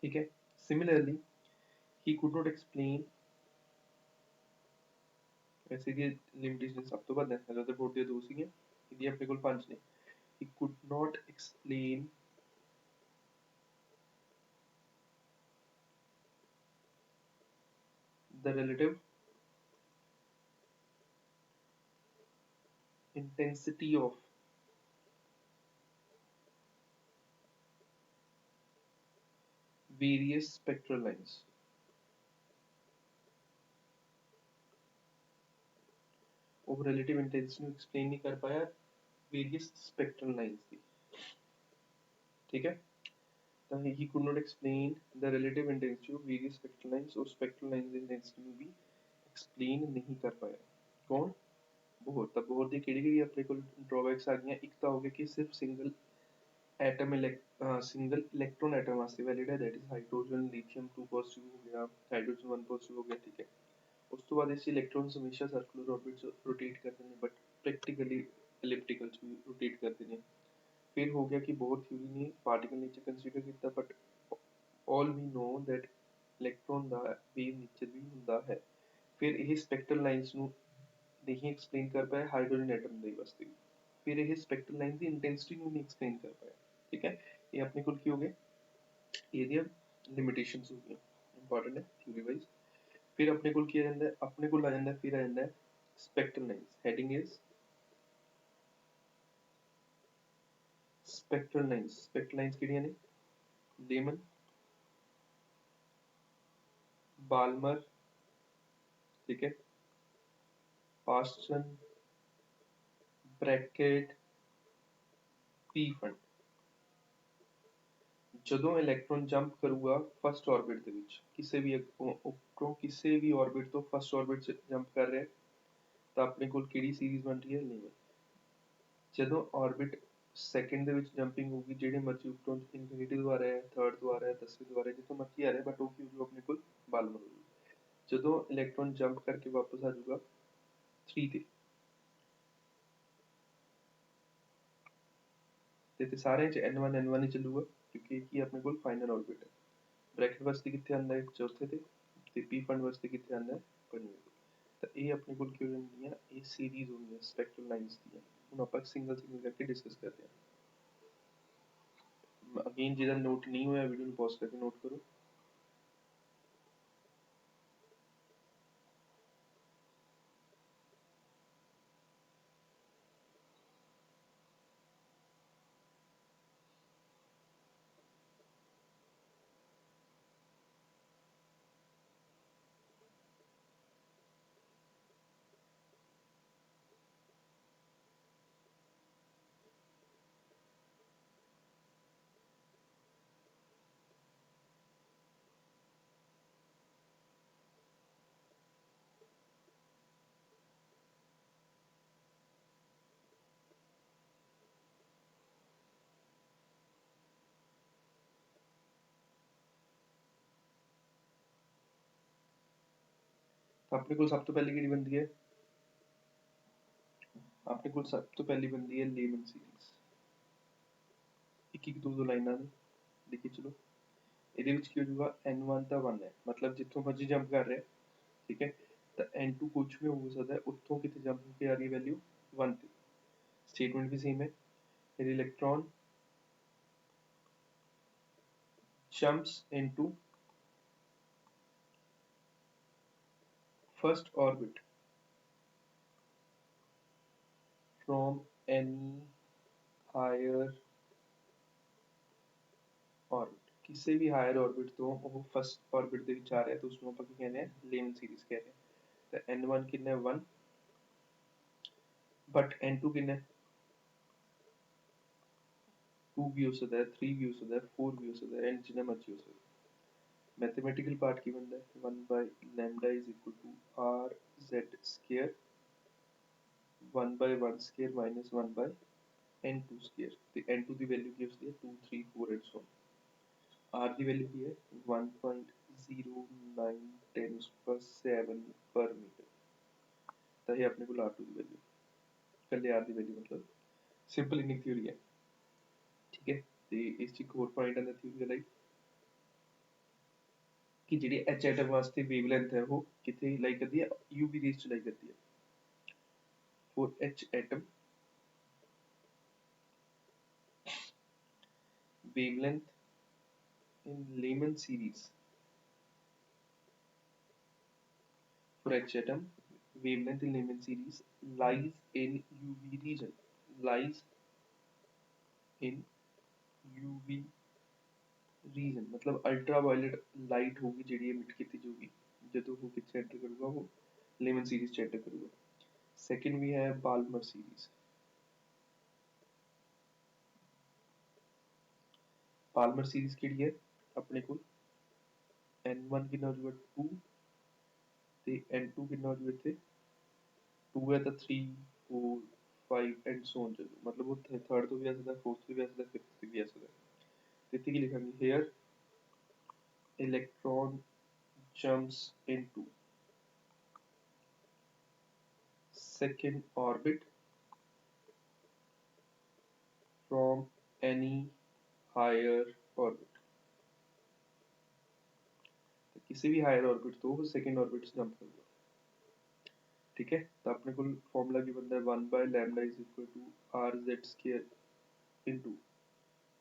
ਠੀਕ ਹੈ। Similarly he could not explain ਵੈਸੇ ਕਿ ਲਿਮਿਟੇਸ਼ਨ ਸਭ ਤੋਂ ਵੱਧ ਹੈ ਅਦਰ ਬੋਰਡ ਦੀਆਂ ਦੋ ਸੀਗੀਆਂ, ਇਹਦੀਆਂ ਆਪਣੇ ਕੋਲ 5 ਨੇ। he could not explain the relative intensity of various spectral lines। ਉਹ relative intensity ਨੂੰ explain ਨਹੀਂ ਕਰ ਪਾਇਆ वेरियस स्पेक्ट्रल लाइंस दी, ठीक है। ਤਾਂ he could not explain the relative intensity of various spectral lines, और spectral lines ਦੀ intensity ਨੂੰ ਵੀ explain ਨਹੀਂ ਕਰ ਪਾਇਆ। ਕੌਣ? ਬੋਹਰ। ਤਾਂ ਬੋਹਰ ਦੀ ਕਿਹੜੀ ਆਪਣੇ ਕੋਲ drawbacks ਆ ਗਈਆਂ? ਇੱਕ ਤਾਂ ਹੋ ਗਿਆ ਕਿ ਸਿਰਫ ਸਿੰਗਲ ਸਿੰਗਲ ਇਲੈਕਟ੍ਰੋਨ ਐਟਮ ਵਾਸਤੇ ਵੈਲਿਡ ਹੈ, that is hydrogen lithium 2 positive ਹੋ ਗਿਆ, ਹਾਈਡਰੋਜਨ 1 ਪੋਜ਼ਿਟਿਵ ਹੋ ਗਿਆ, ਠੀਕ ਹੈ। ਉਸ ਤੋਂ ਬਾਅਦ ਇਸ ਇਲੈਕਟ੍ਰੋਨਸ ਹਮੇਸ਼ਾ ਸਰਕੂਲਰ ਆਰਬਿਟ 'ਚ ਰੋਟੇਟ ਕਰਦੇ ਨੇ, ਬਟ ਪ੍ਰੈਕਟੀਕਲੀ ਐਲਿਪਟੀਕਲ 'ਚ ਵੀ ਰੋਟੇਟ ਕਰਦੇ ਨੇ। फिर हो गया कि बोर थ्योरी ने पार्टिकल नेचर कंसीडर किया, but all we know that electron ਦਾ ਵੇਵ ਨੇਚਰ ਵੀ ਹੁੰਦਾ ਹੈ। ਫਿਰ ਇਹ ਸਪੈਕਟਰਲ ਲਾਈਨਸ ਨੂੰ ਨਹੀਂ ਐਕਸਪਲੇਨ ਕਰ ਪਾਇਆ ਹਾਈਡਰੋਜਨ ਐਟਮ ਦੇ ਵਾਸਤੇ। ਫਿਰ ਇਹ ਸਪੈਕਟਰਲ ਲਾਈਨ ਦੀ ਇੰਟੈਂਸਿਟੀ ਨੂੰ ਨਹੀਂ ਐਕਸਪਲੇਨ ਕਰ ਪਾਇਆ, ਠੀਕ ਹੈ। ਇਹ ਆਪਣੇ ਕੋਲ ਕੀ ਹੋ ਗਏ? ਇਹਦੀਆਂ ਲਿਮਿਟੇਸ਼ਨਸ ਹੋ ਗਈਆਂ, ਇੰਪੋਰਟੈਂਟ ਹੈ ਥਿਊਰੀ ਵਾਈਜ਼। ਫਿਰ ਆਪਣੇ ਕੋਲ ਕੀ ਆ ਜਾਂਦਾ? ਆਪਣੇ ਕੋਲ ਆ ਜਾਂਦਾ, ਫਿਰ ਆ ਜਾਂਦਾ spectral lines. Heading is spectral lines. Spectral lines ਕਿਹੜੀਆਂ ਨੇ? ਲੇਮਨ, बाल्मर, ठीक है, पास्टन, ब्रैकेट, पी फंड। ਜਦੋਂ ਇਲੈਕਟ੍ਰੋਨ ਜੰਪ ਕਰੂਗਾ ਫਸਟ ਆਰਬਿਟ ਦੇ ਵਿੱਚ, ਕਿਸੇ ਵੀ ਉੱਪਰੋਂ ਕਿਸੇ ਵੀ ਆਰਬਿਟ ਤੋਂ ਫਸਟ ਆਰਬਿਟ 'ਚ ਜੰਪ ਕਰ ਰਿਹਾ, ਤਾਂ ਆਪਣੇ ਕੋਲ ਕਿਹੜੀ ਸੀਰੀਜ਼ ਬਣ ਰਹੀ ਹੈ? ਲੇਮਨ। ਜਦੋਂ ਆਰਬਿਟ ਸੈਕਿੰਡ ਦੇ ਵਿੱਚ ਜੰਪਿੰਗ ਹੋਊਗੀ, ਜਿਹੜੇ ਮਰਜ਼ੀ ਉੱਪਰੋਂ ਇਨਫਿਨਿਟੀ ਤੋਂ ਆ ਰਿਹਾ ਹੈ, ਥਰਡ ਤੋਂ ਆ ਰਿਹਾ, 10ਵੇਂ ਤੋਂ ਆ ਰਿਹਾ, ਜਿੱਥੋਂ ਮਰਜ਼ੀ ਆ ਰਿਹਾ, ਬਟ ਉਹ ਕੀ ਹੋਊਗਾ ਆਪਣੇ ਕੋਲ? ਬਾਲਮਰ ਹੋਊਗਾ। ਜਦੋਂ ਇਲੈਕਟ੍ਰੋਨ ਜੰਪ ਕਰਕੇ ਵਾਪਸ ਆ ਜਾਊਗਾ 3 ਤੇ ਸਾਰਿਆਂ 'ਚ N1 ਹੀ ਚੱਲੂਗਾ, ਕਿਉਂਕਿ ਕੀ ਆਪਣੇ ਕੋਲ ਫਾਈਨਲ ਆਰਬਿਟ ਹੈ। ਬ੍ਰੈਕਟ ਵਾਸਤੇ ਕਿੱਥੇ ਆਉਂਦਾ ਹੈ? ਚੌਥੇ ਤੇ ਪੀ ਫੰਡ ਵਾਸਤੇ ਕਿੱਥੇ ਆਉਂਦਾ ਹੈ? 5ਵੇਂ ਤੇ। ਤਾਂ ਇਹ ਆਪਣੇ ਕੋਲ ਕੀ ਹੋ ਜਾਂਦੀਆਂ? ਇਹ ਸੀਰੀਜ਼ ਹੁੰਦੀਆਂ ਸਪੈਕਟਰਲ ਲਾਈਨਸ ਦੀਆਂ। ਹੁਣ ਆਪਾਂ ਸਿੰਗਲ ਕਰਕੇ ਡਿਸਕਸ ਕਰਦੇ ਹਾਂ। ਅਗੇਨ ਜਿਹਦਾ ਨੋਟ ਨਹੀਂ ਹੋਇਆ, ਵੀਡੀਓ ਨੂੰ ਪੌਜ਼ ਕਰਕੇ ਨੋਟ ਕਰੋ। ਆਪਣੇ ਕੋਲ ਸਭ ਤੋਂ ਪਹਿਲੀ ਕਿਹੜੀ ਬਣਦੀ ਹੈ? ਆਪਣੇ ਕੋਲ ਸਭ ਤੋਂ ਪਹਿਲੀ ਬਣਦੀ ਹੈ ਲੇਮਨ ਸੀਰੀਜ਼। ਇੱਕ ਇੱਕ ਦੋ ਲਾਈਨਾਂ ਨੇ ਲਿਖੀ ਚਲੋ। ਇਹਦੇ ਵਿੱਚ ਕੀ ਹੋ ਜਾਊਗਾ? N1 ਤਾਂ 1 ਹੈ, ਮਤਲਬ ਜਿੱਥੋਂ ਮਰਜ਼ੀ ਜੰਪ ਕਰ ਰਿਹਾ, ਠੀਕ ਹੈ। ਤਾਂ N2 ਕੁਝ ਵੀ ਹੋ ਸਕਦਾ, ਉੱਥੋਂ ਕਿਤੇ ਜੰਪ ਹੋ ਕੇ ਆ ਰਹੀ ਹੈ ਵੈਲਿਊ 1 ਤੇ। स्टेटमेंट भी सेम है। फिर electron jumps into first orbit from any higher orbit। ਕਿਸੇ ਵੀ ਹਾਇਰ ਆਰਬਿਟ ਤੋਂ ਉਹ ਫਸਟ ਆਰਬਿਟ ਦੇ ਵਿੱਚ ਆ ਰਿਹਾ, ਤਾਂ ਉਸਨੂੰ ਆਪਾਂ ਕੀ ਕਹਿੰਦੇ ਆ? ਲੇਮਨ ਸੀਰੀਜ਼ ਕਹਿੰਦੇ ਆ। ਤਾਂ N1 ਕਿੰਨਾ ਹੈ? 1, ਬਟ N2 ਕਿੰਨਾ ਹੈ? 2 ਵੀ ਹੋ ਸਕਦਾ ਹੈ, 3 ਵੀ ਹੋ ਸਕਦਾ ਹੈ, 4 ਵੀ ਹੋ ਸਕਦਾ ਹੈ, ਜਿੰਨਾ ਮਰਜ਼ੀ ਹੋ ਸਕਦਾ। मैथमेटिकल पार्ट की बनता है 1 by lambda is equal to r z square 1 by 1 square minus 1 by n2 square। ਤੇ n2 ਦੀ ਵੈਲਿਊ ਕੀ ਹੁੰਦੀ ਹੈ? 2 3 4 and so on। r the value ਕੀ ਹੈ? 1.0910 per 7 per meter। ਤਾਂ ਇਹ ਆਪਣੇ ਕੋਲ r2 ਦੀ ਵੈਲਿਊ, ਕੱਲੇ r ਦੀ ਵੈਲਿਊ, ਮਤਲਬ ਸਿੰਪਲ ਇਨਿਕ ਥਿਊਰੀ ਹੈ, ਠੀਕ ਹੈ। ਤੇ ਇਸ 'ਚ ਇੱਕ ਹੋਰ ਪੁਆਇੰਟ ਆਉਂਦਾ ਥਿਊਰੀ ਦਾ, ਲਾਈਕ ਕਿ ਜਿਹੜੀ ਐਚ ਐਟਮ ਵਾਸਤੇ ਵੇਵਲੈਂਥ ਹੈ ਉਹ ਕਿੱਥੇ ਲਾਈ ਕਰਦੀ ਹੈ? UV ਰੇਜ਼ 'ਚ ਲਾਈ ਕਰਦੀ ਹੈ। For H atom wavelength in Lyman series, for H atom wavelength in Lyman series lies in UV region, lies in UV region, मतलब अल्ट्रावायलेट लाइट होगी ਜਿਹੜੀ emit ਕੀਤੀ ਜਾਊਗੀ ਜਦੋਂ ਉਹ ਕਿੱਥੇ ਐਂਟਰ ਕਰੂਗਾ? ਉਹ ਲੇਮਨ ਸੀਰੀਜ਼ ਚ ਐਂਟਰ ਕਰੂਗਾ। ਸੈਕਿੰਡ ਵੀ ਹੈ ਬਾਲਮਰ ਸੀਰੀਜ਼। पालमर सीरीज केड़ी है अपने को n1 कितना हो जाएगा 2 ਤੇ n2 कितना हो जाएगा इत्थे 2 है तो 3 4 5 एंड सो ऑन चलो मतलब वो थर्ड तो भी आ सकता है फोर्थ भी आ सकता है फिफ्थ भी आ सकता है तो इत्थे की लिखांगे here electron jumps into second orbit from any higher orbit तो किसी भी हायर ऑर्बिट तो वो सेकंड ऑर्बिट से जंप करेगा ठीक है तो अपने को फॉर्मूला की बनता है 1 by lambda is equal to rz square into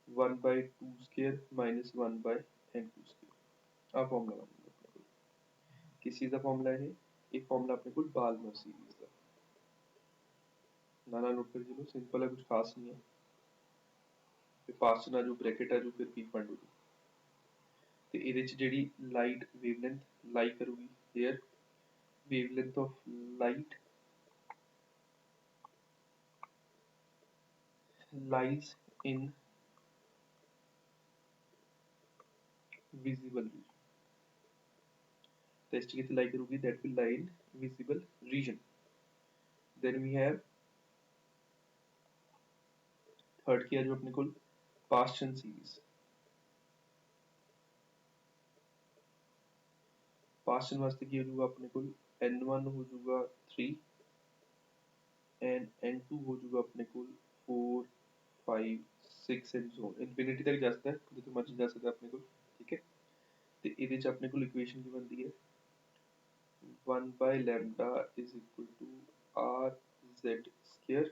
1 by 2 square minus 1 by n2 square आ फॉर्मूला बनता है अपने को किस चीज का फॉर्मूला है एक फॉर्मूला अपने को बाल्मर सीरीज का नाना नोट कर चलो सिंपल है कुछ खास नहीं है फिर फास्ट ना जो ब्रैकेट है जो फिर पी फंड हो ਤੇ ਇਹਦੇ ਚ ਜਿਹੜੀ ਲਾਈਟ ਵੇਵਲੈਂਥ ਲਾਈ ਕਰੂਗੀ here wavelength of light lies in visible region तो इसकी लाई करूंगी that will lie in visible region then we have third किया जो अपने को पास्टन सीरीज पास्टन वास्ते की हो जाएगा अपने को n1 हो जाएगा 3 एंड n2 हो जाएगा अपने को 4 5 6 एंड सो ऑन इंफिनिटी तक जा सकता है जितने मर्जी जा सकता है अपने को ठीक है तो ਇਹਦੇ ਚ अपने को इक्वेशन की बनती है 1 by lambda is equal to r z square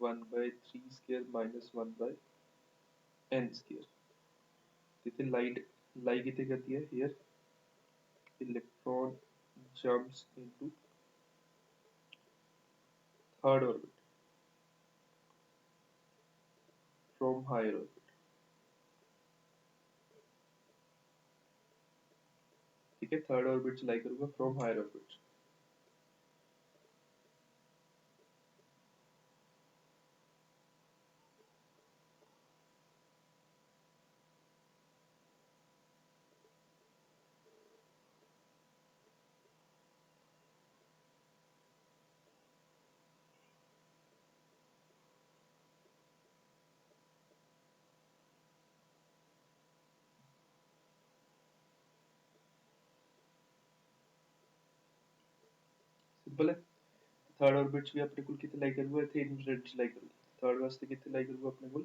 1 by 3 square minus 1 by n square तिथे लाइट लाई कितने करती है here electron jumps into third orbit from higher orbit ठीक है थर्ड ऑर्बिट लाई करूंगा फ्रॉम हायर ऑर्बिट सिंपल है थर्ड ऑर्बिट भी अपने को कितने लाई करूंगा इथे इंफ्रारेड लाई करूंगा थर्ड वास्ते कितने लाई करूंगा अपने को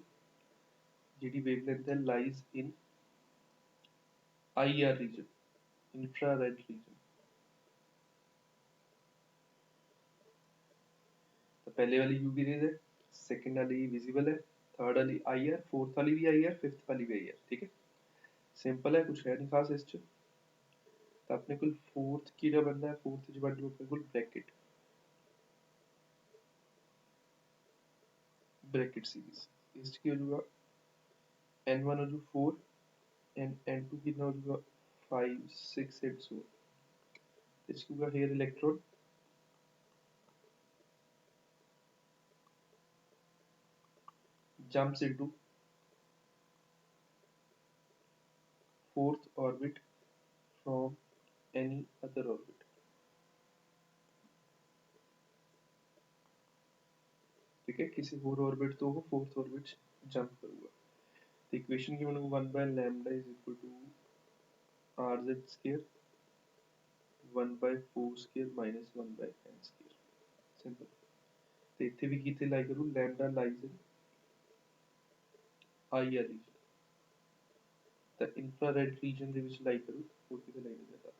जीडी वेवलेंथ है lies in IR region infrared region तो पहले वाली यूवी रेज है सेकंड वाली विजिबल है थर्ड वाली आईआर फोर्थ वाली भी आईआर फिफ्थ वाली भी आईआर ठीक है सिंपल है कुछ है नहीं खास इस तो अपने को फोर्थ की जो बनता है फोर्थ जो बनता है अपने को ब्रैकेट ब्रैकेट सीरीज इसकी हो जाएगा n1 हो जाएगा 4 एंड n2 कितना हो जाएगा 5 6 एंड सो इसकी होगा here electron jumps into fourth orbit from any other orbit ठीक है किसी और ऑर्बिट तो वो फोर्थ ऑर्बिट जंप करूंगा तो इक्वेशन की बनूंगा 1 by lambda is equal to rz square 1 by 4 square minus 1 by n square simple तो ਇੱਥੇ ਵੀ ਕਿੱਥੇ ਲਾਈ ਕਰੂ lambda lies in IR region ਤਾਂ infrared region ਦੇ ਵਿੱਚ ਲਾਈ ਕਰੂ ਹੋਰ ਕਿਤੇ ਲਾਈ ਨਹੀਂ ਕਰਦਾ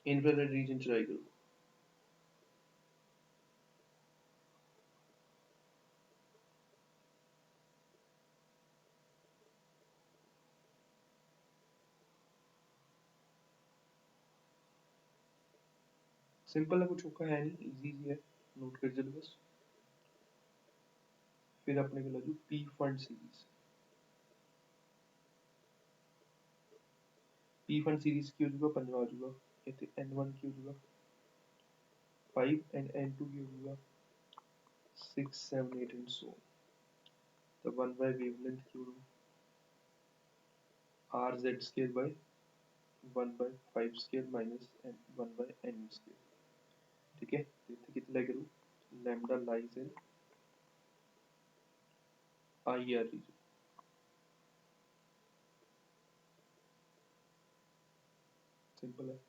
infrared region ਚ ਲਾਈ ਕਰੂ सिंपल है कुछ औखा है नहीं इजी है नोट कर चलो बस फिर अपने को लगी P fund series P fund series की हो जाएगा पंजवा हो जाएगा इतने n1 की हो जाएगा 5 and n2 क्या होगा 6 7 8 and so on. तो 1 by wavelength क्यों r z square by 1 by 5 square minus n 1 by n square. ठीक है तो इतना कितना करूँ lambda lies in I R region. Simple है.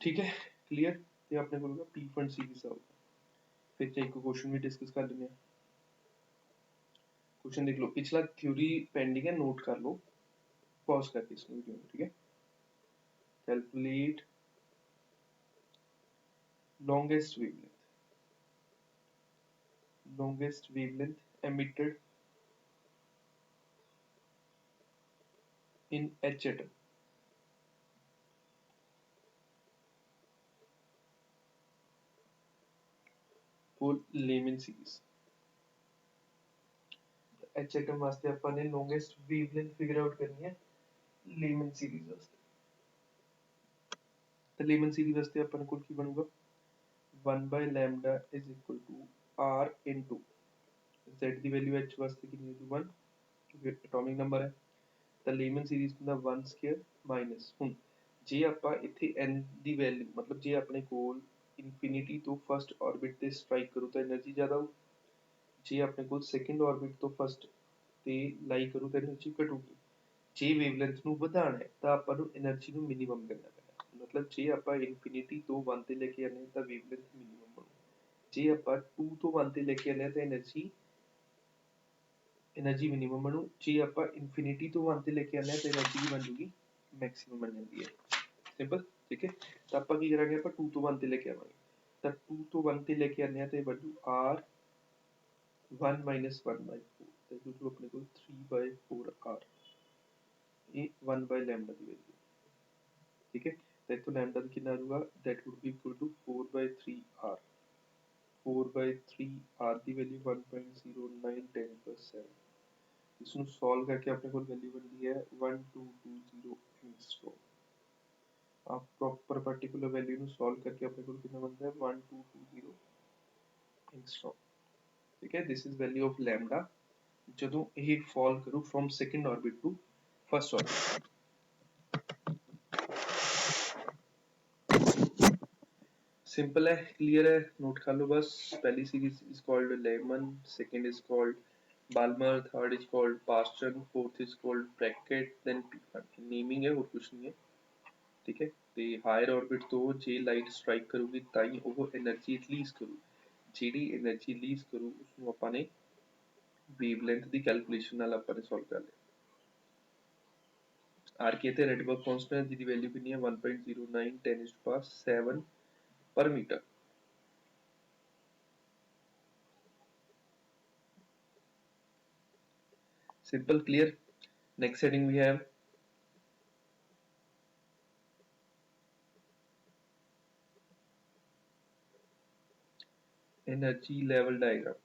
ठीक है क्लियर. ये आपने बोला पी फंड सीरीज होगा. फिर एक क्वेश्चन भी डिस्कस कर लेंगे. क्वेश्चन देख लो पिछला थ्योरी पेंडिंग है नोट कर लो पॉज करके इस वीडियो में. ठीक है calculate longest wavelength emitted in H atom. Full Lyman series. H atom वास्ते अपन ने longest wavelength फिगर आउट करनी है लेमन सीरीज वास्ते. तो लेमन सीरीज वास्ते अपन को की बनूगा 1 by lambda is equal to r into z the value h ਵਾਸਤੇ ਕਿੰਨੀ ਹੈ 1 ਕਿਉਂਕਿ ਐਟੋਮਿਕ ਨੰਬਰ ਹੈ. ਤਾਂ ਲੇਮਨ ਸੀਰੀਜ਼ ਦਾ 1 ਸਕੁਅਰ ਮਾਈਨਸ ਹੁਣ ਜੇ ਆਪਾਂ ਇੱਥੇ n ਦੀ ਵੈਲਿਊ ਮਤਲਬ ਜੇ ਆਪਣੇ ਕੋਲ ਇਨਫਿਨਿਟੀ ਤੋਂ ਫਸਟ ਆਰਬਿਟ ਤੇ ਸਟ੍ਰਾਈਕ ਕਰੂ ਤਾਂ એનર્ਜੀ ਜ਼ਿਆਦਾ ਹੋ. ਜੇ ਆਪਣੇ ਕੋਲ ਸੈਕੰਡ ਆਰਬਿਟ ਤੋਂ ਫਸਟ ਤੇ ਲਾਈ ਕਰੂ ਤਾਂ એનર્ਜੀ ਘਟੂਗੀ. ਜੇ ਵੇਵਲੈਂਥ ਨੂੰ ਵਧਾਉਣਾ ਹੈ ਤਾਂ ਆਪਾਂ ਨੂੰ એનર્ਜੀ ਨੂੰ ਮਿਨੀਮਮ ਕਰਨਾ ਪੈਣਾ. ਮਤਲਬ ਜੇ ਆਪਾਂ ਇਨਫਿਨਿਟੀ ਤੋਂ 1 ਤੇ ਲੈ ਕੇ ਆਨੇ ਤਾਂ ਵੇਵਲੈਂਥ ਮਿਨੀਮਮ ਬਣੂ. ਜੇ ਆਪਾਂ 2 ਤੋਂ 1 ਤੇ ਲੈ ਕੇ ਆਨੇ ਤਾਂ एनर्जी मिनिमम बनू. जे ਆਪਾਂ ਇਨਫਿਨਿਟੀ ਤੋਂ 1 ਤੇ ਲੈ ਕੇ ਆਨੇ ਤਾਂ એનર્ਜੀ ਵੀ ਬਣ ਜੂਗੀ ਮੈਕਸਿਮਮ ਬਣ ਜਾਂਦੀ ਹੈ. ਸਿੰਪਲ. ਠੀਕ ਹੈ ਤਾਂ ਆਪਾਂ ਕੀ ਕਰਾਂਗੇ ਆਪਾਂ 2 ਤੋਂ 1 ਤੇ ਲੈ ਕੇ ਆਵਾਂਗੇ ਤਾਂ 2 ਤੋਂ 1 ਤੇ ਲੈ ਕੇ ਆਨੇ ਤਾਂ ਇਹ ਬਣੂ r 1 minus 1 by 4 ਤਾਂ ਇਹ ਜੋ ਆਪਣੇ ਕੋਲ 3 by 4 r ਇਹ 1 by lambda ਦੀ ਵੈਲਿਊ. ਠੀਕ ਹੈ ਤਾਂ ਇਥੋਂ lambda ਦਾ ਕਿੰਨਾ ਆਊਗਾ that would be equal to 4 by 3 r 4 by 3 r the value 1.0910 plus 7. इसमें सॉल्व करके अपने को वैल्यू बनती है 1220 एंगस्ट्रॉम. आप प्रॉपर पर्टिकुलर वैल्यू ਨੂੰ सॉल्व करके अपने को कितना बनता है 1220 एंगस्ट्रॉम. ठीक है this is value of lambda ਜਦੋਂ ਇਹ ਫਾਲ ਕਰੂ from second orbit to first orbit. Simple है क्लियर है नोट कर लो बस. पहली series is called Lyman second is called Balmer third is called Paschen fourth is called Brackett then naming है और कुछ नहीं है. ठीक है ਤੇ ਹਾਇਰ ਆਰਬਿਟ ਤੋਂ ਜੇ ਲਾਈਟ ਸਟ੍ਰਾਈਕ ਕਰੂਗੀ ਤਾਂ ਹੀ ਉਹ એનર્ਜੀ ਰਿਲੀਜ਼ ਕਰੂ. ਜਿਹੜੀ એનર્ਜੀ ਰਿਲੀਜ਼ ਕਰੂ ਉਸ ਨੂੰ ਆਪਾਂ ਨੇ ਵੇਵਲੈਂਥ ਦੀ ਕੈਲਕੂਲੇਸ਼ਨ ਨਾਲ ਆਪਾਂ ਨੇ ਸੋਲਵ ਕਰ ਲਿਆ. ਆਰ ਕੇ ਤੇ ਰੈਡਬਰਗ ਕਾਂਸਟੈਂਟ ਜਿਹਦੀ ਵੈਲਿਊ ਕਿੰਨੀ ਹੈ 1.0910⁻7 per meter. Simple clear. Next heading we have energy level diagram.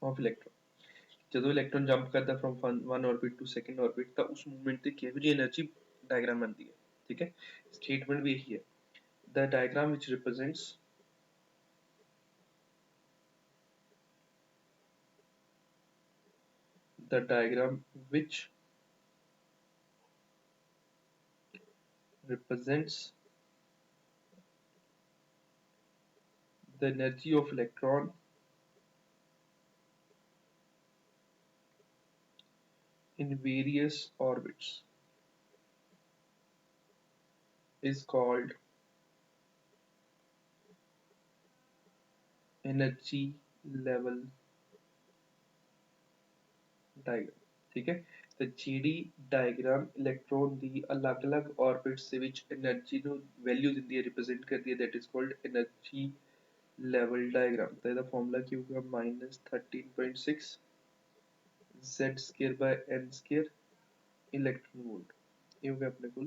Of electron. ਜਦੋਂ ਇਲੈਕਟ੍ਰੋਨ ਜੰਪ ਕਰਦਾ from one orbit to second orbit ਤਾਂ ਉਸ ਮੂਵਮੈਂਟ ਤੇ ਕਿਹੋ ਜਿਹੀ એનર્ਜੀ ਡਾਇਗਰਾਮ ਬਣਦੀ ਹੈ. ਠੀਕ ਹੈ ਸਟੇਟਮੈਂਟ ਵੀ ਇਹੀ ਹੈ the diagram which represents the diagram which represents the energy of electron in various orbits is called energy level diagram. ठीक है तो ਜਿਹੜੀ ਡਾਇਗਰਾਮ ਇਲੈਕਟ੍ਰੋਨ ਦੀ ਅਲੱਗ-ਅਲੱਗ ਆਰਬਿਟਸ ਦੇ ਵਿੱਚ એનર્ਜੀ ਨੂੰ ਵੈਲਿਊ ਦਿੰਦੀ ਹੈ ਰਿਪਰੈਜ਼ੈਂਟ ਕਰਦੀ ਹੈ that is called energy level diagram. ਤਾਂ ਇਹਦਾ ਫਾਰਮੂਲਾ ਕੀ ਹੋਊਗਾ -13.6 Z square by n square electron volt. ये हो गया अपने को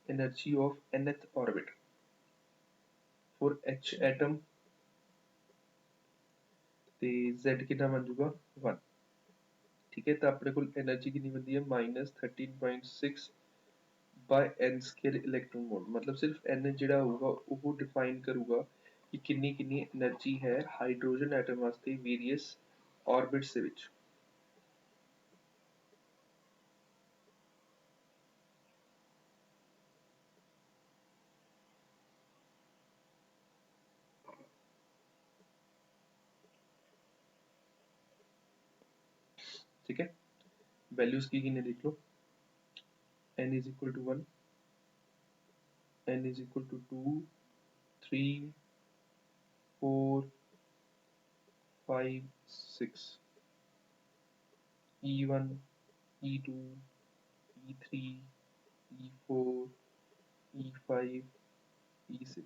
energy of nth orbit for H atom ਤੇ Z कितना बन जाऊगा 1। ठीक है, तो अपने को एनर्जी कितनी बनती है -13.6 by n square electron volt. मतलब सिर्फ n ਜਿਹੜਾ ਹੋਊਗਾ ਉਹ डिफाइन करूगा कि कितनी कितनी एनर्जी है हाइड्रोजन एटम वास्ते वेरियस ऑर्बिट्स ਦੇ ਵਿੱਚ। ठीक है, वैल्यूज की कितने देख लो, n is equal to 1, n is equal to 2, 3, 4, 5, 6, E1, E2, E3, E4, E5, E6।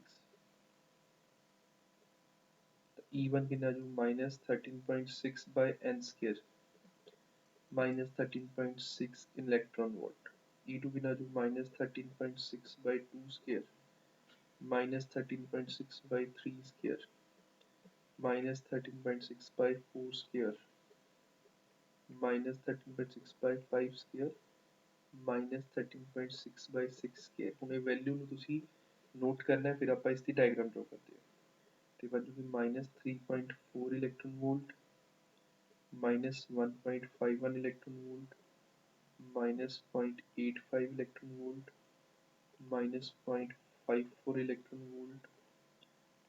E1 कितना जो -13.6 by n square -13.6 electron volt. E2 कितना जो -13.6 by 2 square -13.6 by 3 square -13.6 by 4 square -13.6 by 5 square -13.6 by 6 square. ਹੁਣ ਇਹ value ਨੂੰ ਤੁਸੀਂ note ਕਰਨਾ ਹੈ, ਫਿਰ ਆਪਾਂ ਇਸ ਦੀ ਡਾਇਗਰਾਮ ਡਰਾ ਕਰਦੇ ਹਾਂ। ਤੇ ਬਣ ਜੂਗੀ -3.4 electron volt -1.51 electron volt -0.85 electron volt -0.54 electron volt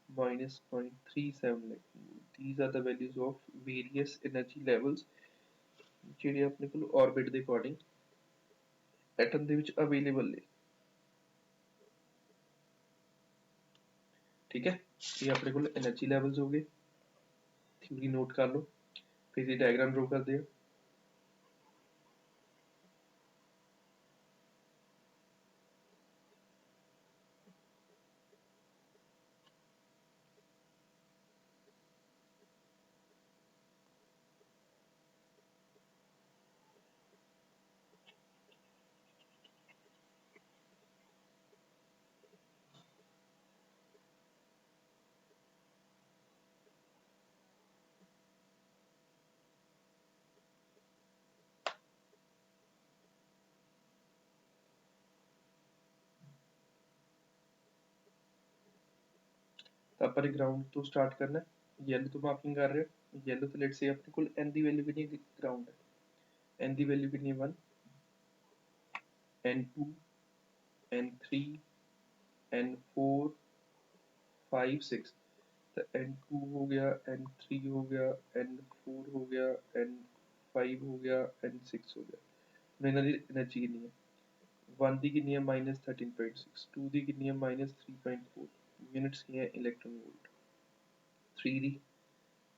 -0.37 electron volt. These are the values of various energy levels ਜਿਹੜੇ ਆਪਣੇ ਕੋਲ orbit ਦੇ according ਐਟਮ ਦੇ ਵਿੱਚ ਅਵੇਲੇਬਲ ਨੇ। ठीक है, ये अपने को एनर्जी लेवल्स हो गए, थ्योरी नोट कर लो, फिर ये डायग्राम ड्रॉ कर दिया। तो ਆਪਾਂ ग्राउंड तो स्टार्ट करना है, येलो तो मार्किंग कर रहे हो, येलो तो लेट्स से अपने को n ਦੀ वैल्यू कितनी ग्राउंड है, n ਦੀ वैल्यू कितनी है 1, n2, n3, n4, 5, 6। तो n2 हो गया, n3 हो गया, n4 हो गया, n5 हो गया, n6 हो गया। ਹੁਣ ਇਹਨਾਂ ਦੀ એનર્ਜੀ ਕਿੰਨੀ ਹੈ, 1 ਦੀ ਕਿੰਨੀ ਹੈ -13.6, 2 ਦੀ ਕਿੰਨੀ ਹੈ -3.4, ਯੂਨਿਟਸ ਕੀ ਹੈ ਇਲੈਕਟ੍ਰੋਨ ਵੋਲਟ, 3 ਦੀ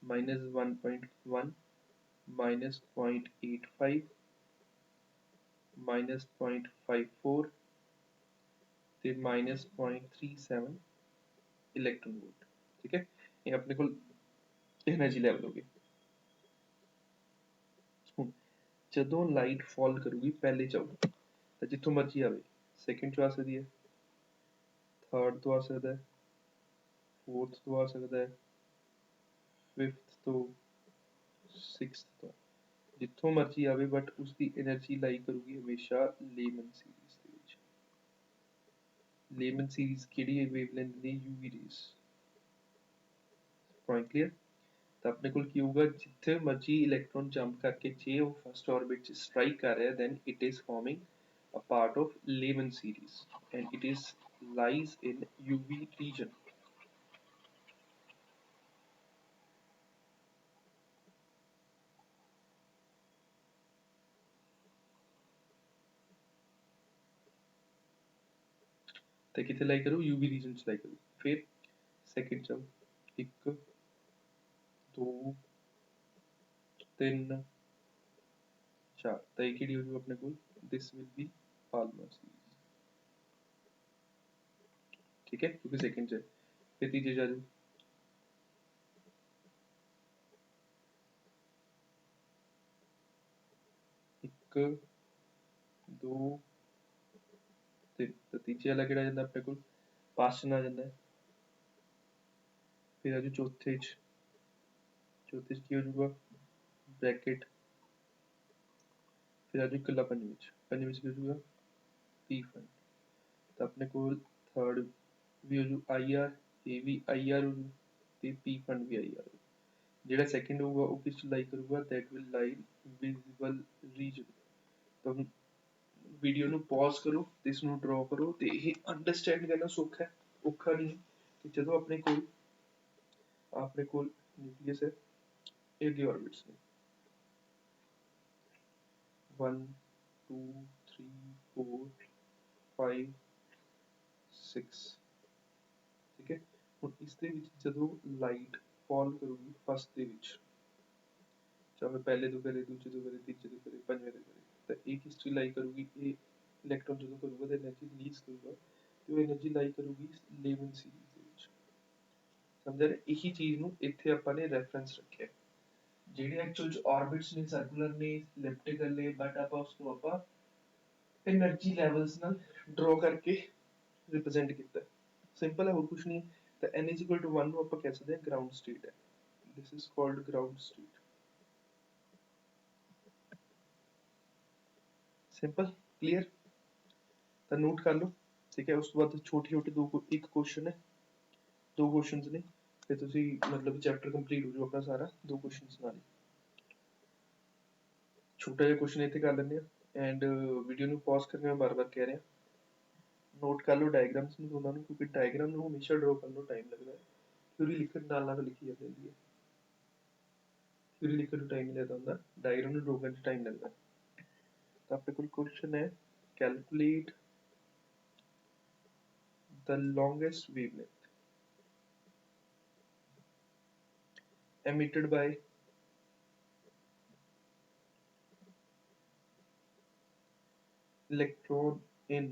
-1.1 -0.85 -0.54 ਤੇ -0.37 इलेक्ट्रॉन वोल्ट। ठीक है, ये अपने को एनर्जी लेवल होगी। ਹੁਣ ਜਦੋਂ ਲਾਈਟ ਫਾਲ ਕਰੂਗੀ ਪਹਿਲੇ ਚ ਆਊ ਤਾਂ ਜਿੱਥੋਂ ਮਰਜ਼ੀ ਆਵੇ, ਸੈਕਿੰਡ ਤੋਂ ਆ ਸਕਦੀ ਹੈ, ਥਰਡ ਤੋਂ ਆ ਸਕਦਾ ਹੈ, फोर्थ तो आ सकता है, फिफ्थ तो, सिक्स्थ तो, जितों मर्जी आवे, बट उसकी एनर्जी लाई करूगी हमेशा लेमन सीरीज ਦੇ ਵਿੱਚ। लेमन सीरीज ਕਿਹੜੀ वेवलेंथ ਦੀ यूवी रेज। Point clear. तो अपने को ਕੀ ਹੋਊਗਾ, ਜਿੱਥੇ ਮਰਜੀ ਇਲੈਕਟ੍ਰੋਨ ਜੰਪ ਕਰਕੇ ਜੇ ਉਹ ਫਸਟ ਆਰਬਿਟ ਚ ਸਟ੍ਰਾਈਕ ਕਰ ਰਿਹਾ, then it is forming a part of Lehman series and it is lies in UV region। तो कितने लाई करो, यूवी रीजन च लाई करो। फिर सेकंड चलो, 1 2 3 4। तो एक ही हो जाएगा अपने को, this will be Palmer series. ठीक है, क्योंकि सेकंड च है। फिर तीजे जा जाओ, 1 2 3 ਤਾਂ ਤੀਜੇ ਵਾਲਾ ਕਿਹੜਾ ਜਾਂਦਾ ਆਪਣੇ ਕੋਲ ਪਾਸ ਆ ਜਾਂਦਾ ਹੈ। ਫਿਰ ਆ ਜੂ ਚੌਥੇ ਚ ਕੀ ਹੋ ਜਾਊਗਾ ਬ੍ਰੈਕਟ। ਫਿਰ ਆ ਜੂ ਇਕੱਲਾ ਪੰਜਵੇਂ ਚ ਕੀ ਹੋ ਜਾਊਗਾ ਪੀ ਫੰਡ। ਤਾਂ ਆਪਣੇ ਕੋਲ ਥਰਡ ਵੀ ਹੋ ਜੂ ਆਈ ਆਰ, ਇਹ ਵੀ ਆਈ ਆਰ ਹੋ ਜੂ ਤੇ ਪੀ ਫੰਡ ਵੀ ਆਈ ਆਰ। ਜਿਹੜਾ ਸੈਕਿੰਡ ਹੋਊਗਾ ਉਹ ਕਿਸ ਚ ਲਾਈ ਕਰੂਗਾ that will lie visible region। ਤਾਂ ਵੀਡੀਓ ਨੂੰ ਪੌਜ਼ ਕਰੋ ਤੇ ਇਸ ਨੂੰ ਡਰਾ ਕਰੋ ਤੇ ਇਹ ਅੰਡਰਸਟੈਂਡ ਕਰਨਾ ਸੌਖਾ ਹੈ, ਔਖਾ ਨਹੀਂ। ਕਿ ਜਦੋਂ ਆਪਣੇ ਕੋਲ ਨਿਊਕਲੀਅਸ ਹੈ, ਇਹ ਅੱਗੇ ਆਰਬਿਟਸ ਨੇ 1 2 3 4 5 6। ਠੀਕ ਹੈ, ਹੁਣ ਇਸ ਦੇ ਵਿੱਚ ਜਦੋਂ ਲਾਈਟ ਫਾਲ ਕਰੂਗੀ ਫਸਟ ਦੇ ਵਿੱਚ, ਚਾਹੇ ਪਹਿਲੇ ਤੋਂ ਕਰੇ, ਦੂਜੇ ਤੋਂ ਕਰੇ, ਤੀਜੇ ਤੋਂ ਕਰੇ, ਪੰਜਵੇਂ ਤੋਂ ਕਰੇ, ਤਾਂ ਇਹ ਕਿਸ ਚ ਲਾਈ ਕਰੂਗੀ, ਇਹ ਇਲੈਕਟ੍ਰੋਨ ਜਦੋਂ ਕਰੂਗਾ ਤਾਂ એનર્ਜੀ ਰਿਲੀਜ਼ ਕਰੂਗਾ ਤੇ ਉਹ એનર્ਜੀ ਲਾਈ ਕਰੂਗੀ ਲੇਮਨ ਸੀਰੀਜ਼ ਦੇ ਵਿੱਚ। ਸਮਝਿਆ ਨਾ, ਇਹੀ ਚੀਜ਼ ਨੂੰ ਇੱਥੇ ਆਪਾਂ ਨੇ ਰੈਫਰੈਂਸ ਰੱਖਿਆ। ਜਿਹੜੇ ਐਕਚੁਅਲ ਚ ਆਰਬਿਟਸ ਨੇ, ਸਰਕੂਲਰ ਨੇ, ਇਲਿਪਟੀਕਲ ਨੇ, ਬਟ ਆਪਾਂ એનર્ਜੀ ਲੈਵਲਸ ਨਾਲ ਡਰਾ ਕਰਕੇ ਰਿਪਰੈਜ਼ੈਂਟ ਕੀਤਾ। ਸਿੰਪਲ ਹੈ, ਹੋਰ ਕੁਝ ਨਹੀਂ। ਤਾਂ n is equal to 1 ਨੂੰ ਆਪਾਂ ਕਹਿ ਸਕਦੇ ਹਾਂ ਗਰਾਊਂਡ ਸਟੇਟ ਹੈ। This is called ground state. Simple clear, ਤਾਂ ਨੋਟ ਕਰ ਲਓ। ਠੀਕ ਹੈ, ਉਸ ਤੋਂ ਬਾਅਦ ਛੋਟੀ ਇੱਕ ਕੁਐਸਚਨ ਹੈ, 2 ਕੁਐਸਚਨਸ ਨੇ, ਤੇ ਤੁਸੀਂ ਮਤਲਬ ਚੈਪਟਰ ਕੰਪਲੀਟ ਹੋ ਜਾਊ ਆਪਣਾ ਸਾਰਾ 2 ਕੁਐਸਚਨਸ ਨਾਲ ਹੀ। ਛੋਟਾ ਜਿਹਾ ਕੁਐਸਚਨ ਇੱਥੇ ਕਰ ਲੈਂਦੇ ਆ ਐਂਡ ਵੀਡੀਓ ਨੂੰ ਪੌਜ਼ ਕਰਕੇ ਮੈਂ ਬਾਰ-ਬਾਰ ਕਹਿ ਰਿਹਾ ਨੋਟ ਕਰ ਲਓ ਡਾਇਗਰਾਮਸ ਨੂੰ ਦੋਨਾਂ ਨੂੰ, ਕਿਉਂਕਿ ਡਾਇਗਰਾਮ ਨੂੰ ਹਮੇਸ਼ਾ ਡਰਾ ਕਰਨ ਨੂੰ ਟਾਈਮ ਲੱਗਦਾ ਹੈ। ਥਿਊਰੀ ਲਿਖਣ ਨਾਲ ਲਿਖੀ ਜਾਂਦੀ ਹੈ, ਥਿਊਰੀ ਲਿਖਣ ਨੂੰ ਟਾਈਮ ਨਹੀਂ ਲੱਗਦਾ ਹੁੰਦਾ, ਡਾਇਗਰਾਮ ਨੂੰ ਡਰਾ ਕਰਨ 'ਚ ਟਾਈਮ ਲੱਗਦਾ। ਤਾਂ ਆਪਣੇ ਕੋਲ ਕੁਐਸਚਨ ਹੈ calculate the longest wavelength emitted by electron in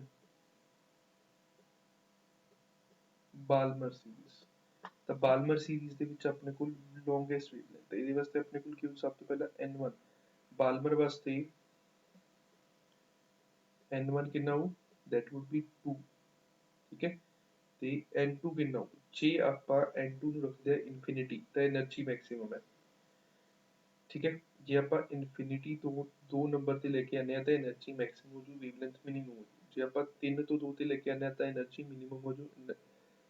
Balmer series। ਤਾਂ ਬਾਲਮਰ ਸੀਰੀਜ਼ ਦੇ ਵਿੱਚ ਆਪਣੇ ਕੋਲ ਲੌਂਗੈਸਟ ਵੇਵਲੈਂਥ, ਇਹਦੇ ਵਾਸਤੇ ਆਪਣੇ ਕੋਲ ਕੀ ਸਭ ਤੋਂ ਪਹਿਲਾਂ n1 ਬਾਲਮਰ ਵਾਸਤੇ n1 ਕਿੰਨਾ ਹੋ that would be 2। ਠੀਕ ਹੈ, ਤੇ n2 ਕਿੰਨਾ ਹੋ, ਜੇ ਆਪਾਂ n2 ਨੂੰ ਰੱਖਦੇ ਆ ਇਨਫਿਨਿਟੀ ਤਾਂ એનર્ਜੀ ਮੈਕਸਿਮਮ ਹੈ। ਠੀਕ ਹੈ, ਜੇ ਆਪਾਂ ਇਨਫਿਨਿਟੀ ਤੋਂ 2 ਨੰਬਰ ਤੇ ਲੈ ਕੇ ਆਨੇ ਆ ਤਾਂ એનર્ਜੀ ਮੈਕਸਿਮਮ ਹੋ ਜੂ, ਵੇਵਲੈਂਥ ਮਿਨੀਮਮ ਹੋ ਜੂ। ਜੇ ਆਪਾਂ 3 ਤੋਂ 2 ਤੇ ਲੈ ਕੇ ਆਨੇ ਆ ਤਾਂ એનર્ਜੀ ਮਿਨੀਮਮ ਹੋ ਜੂ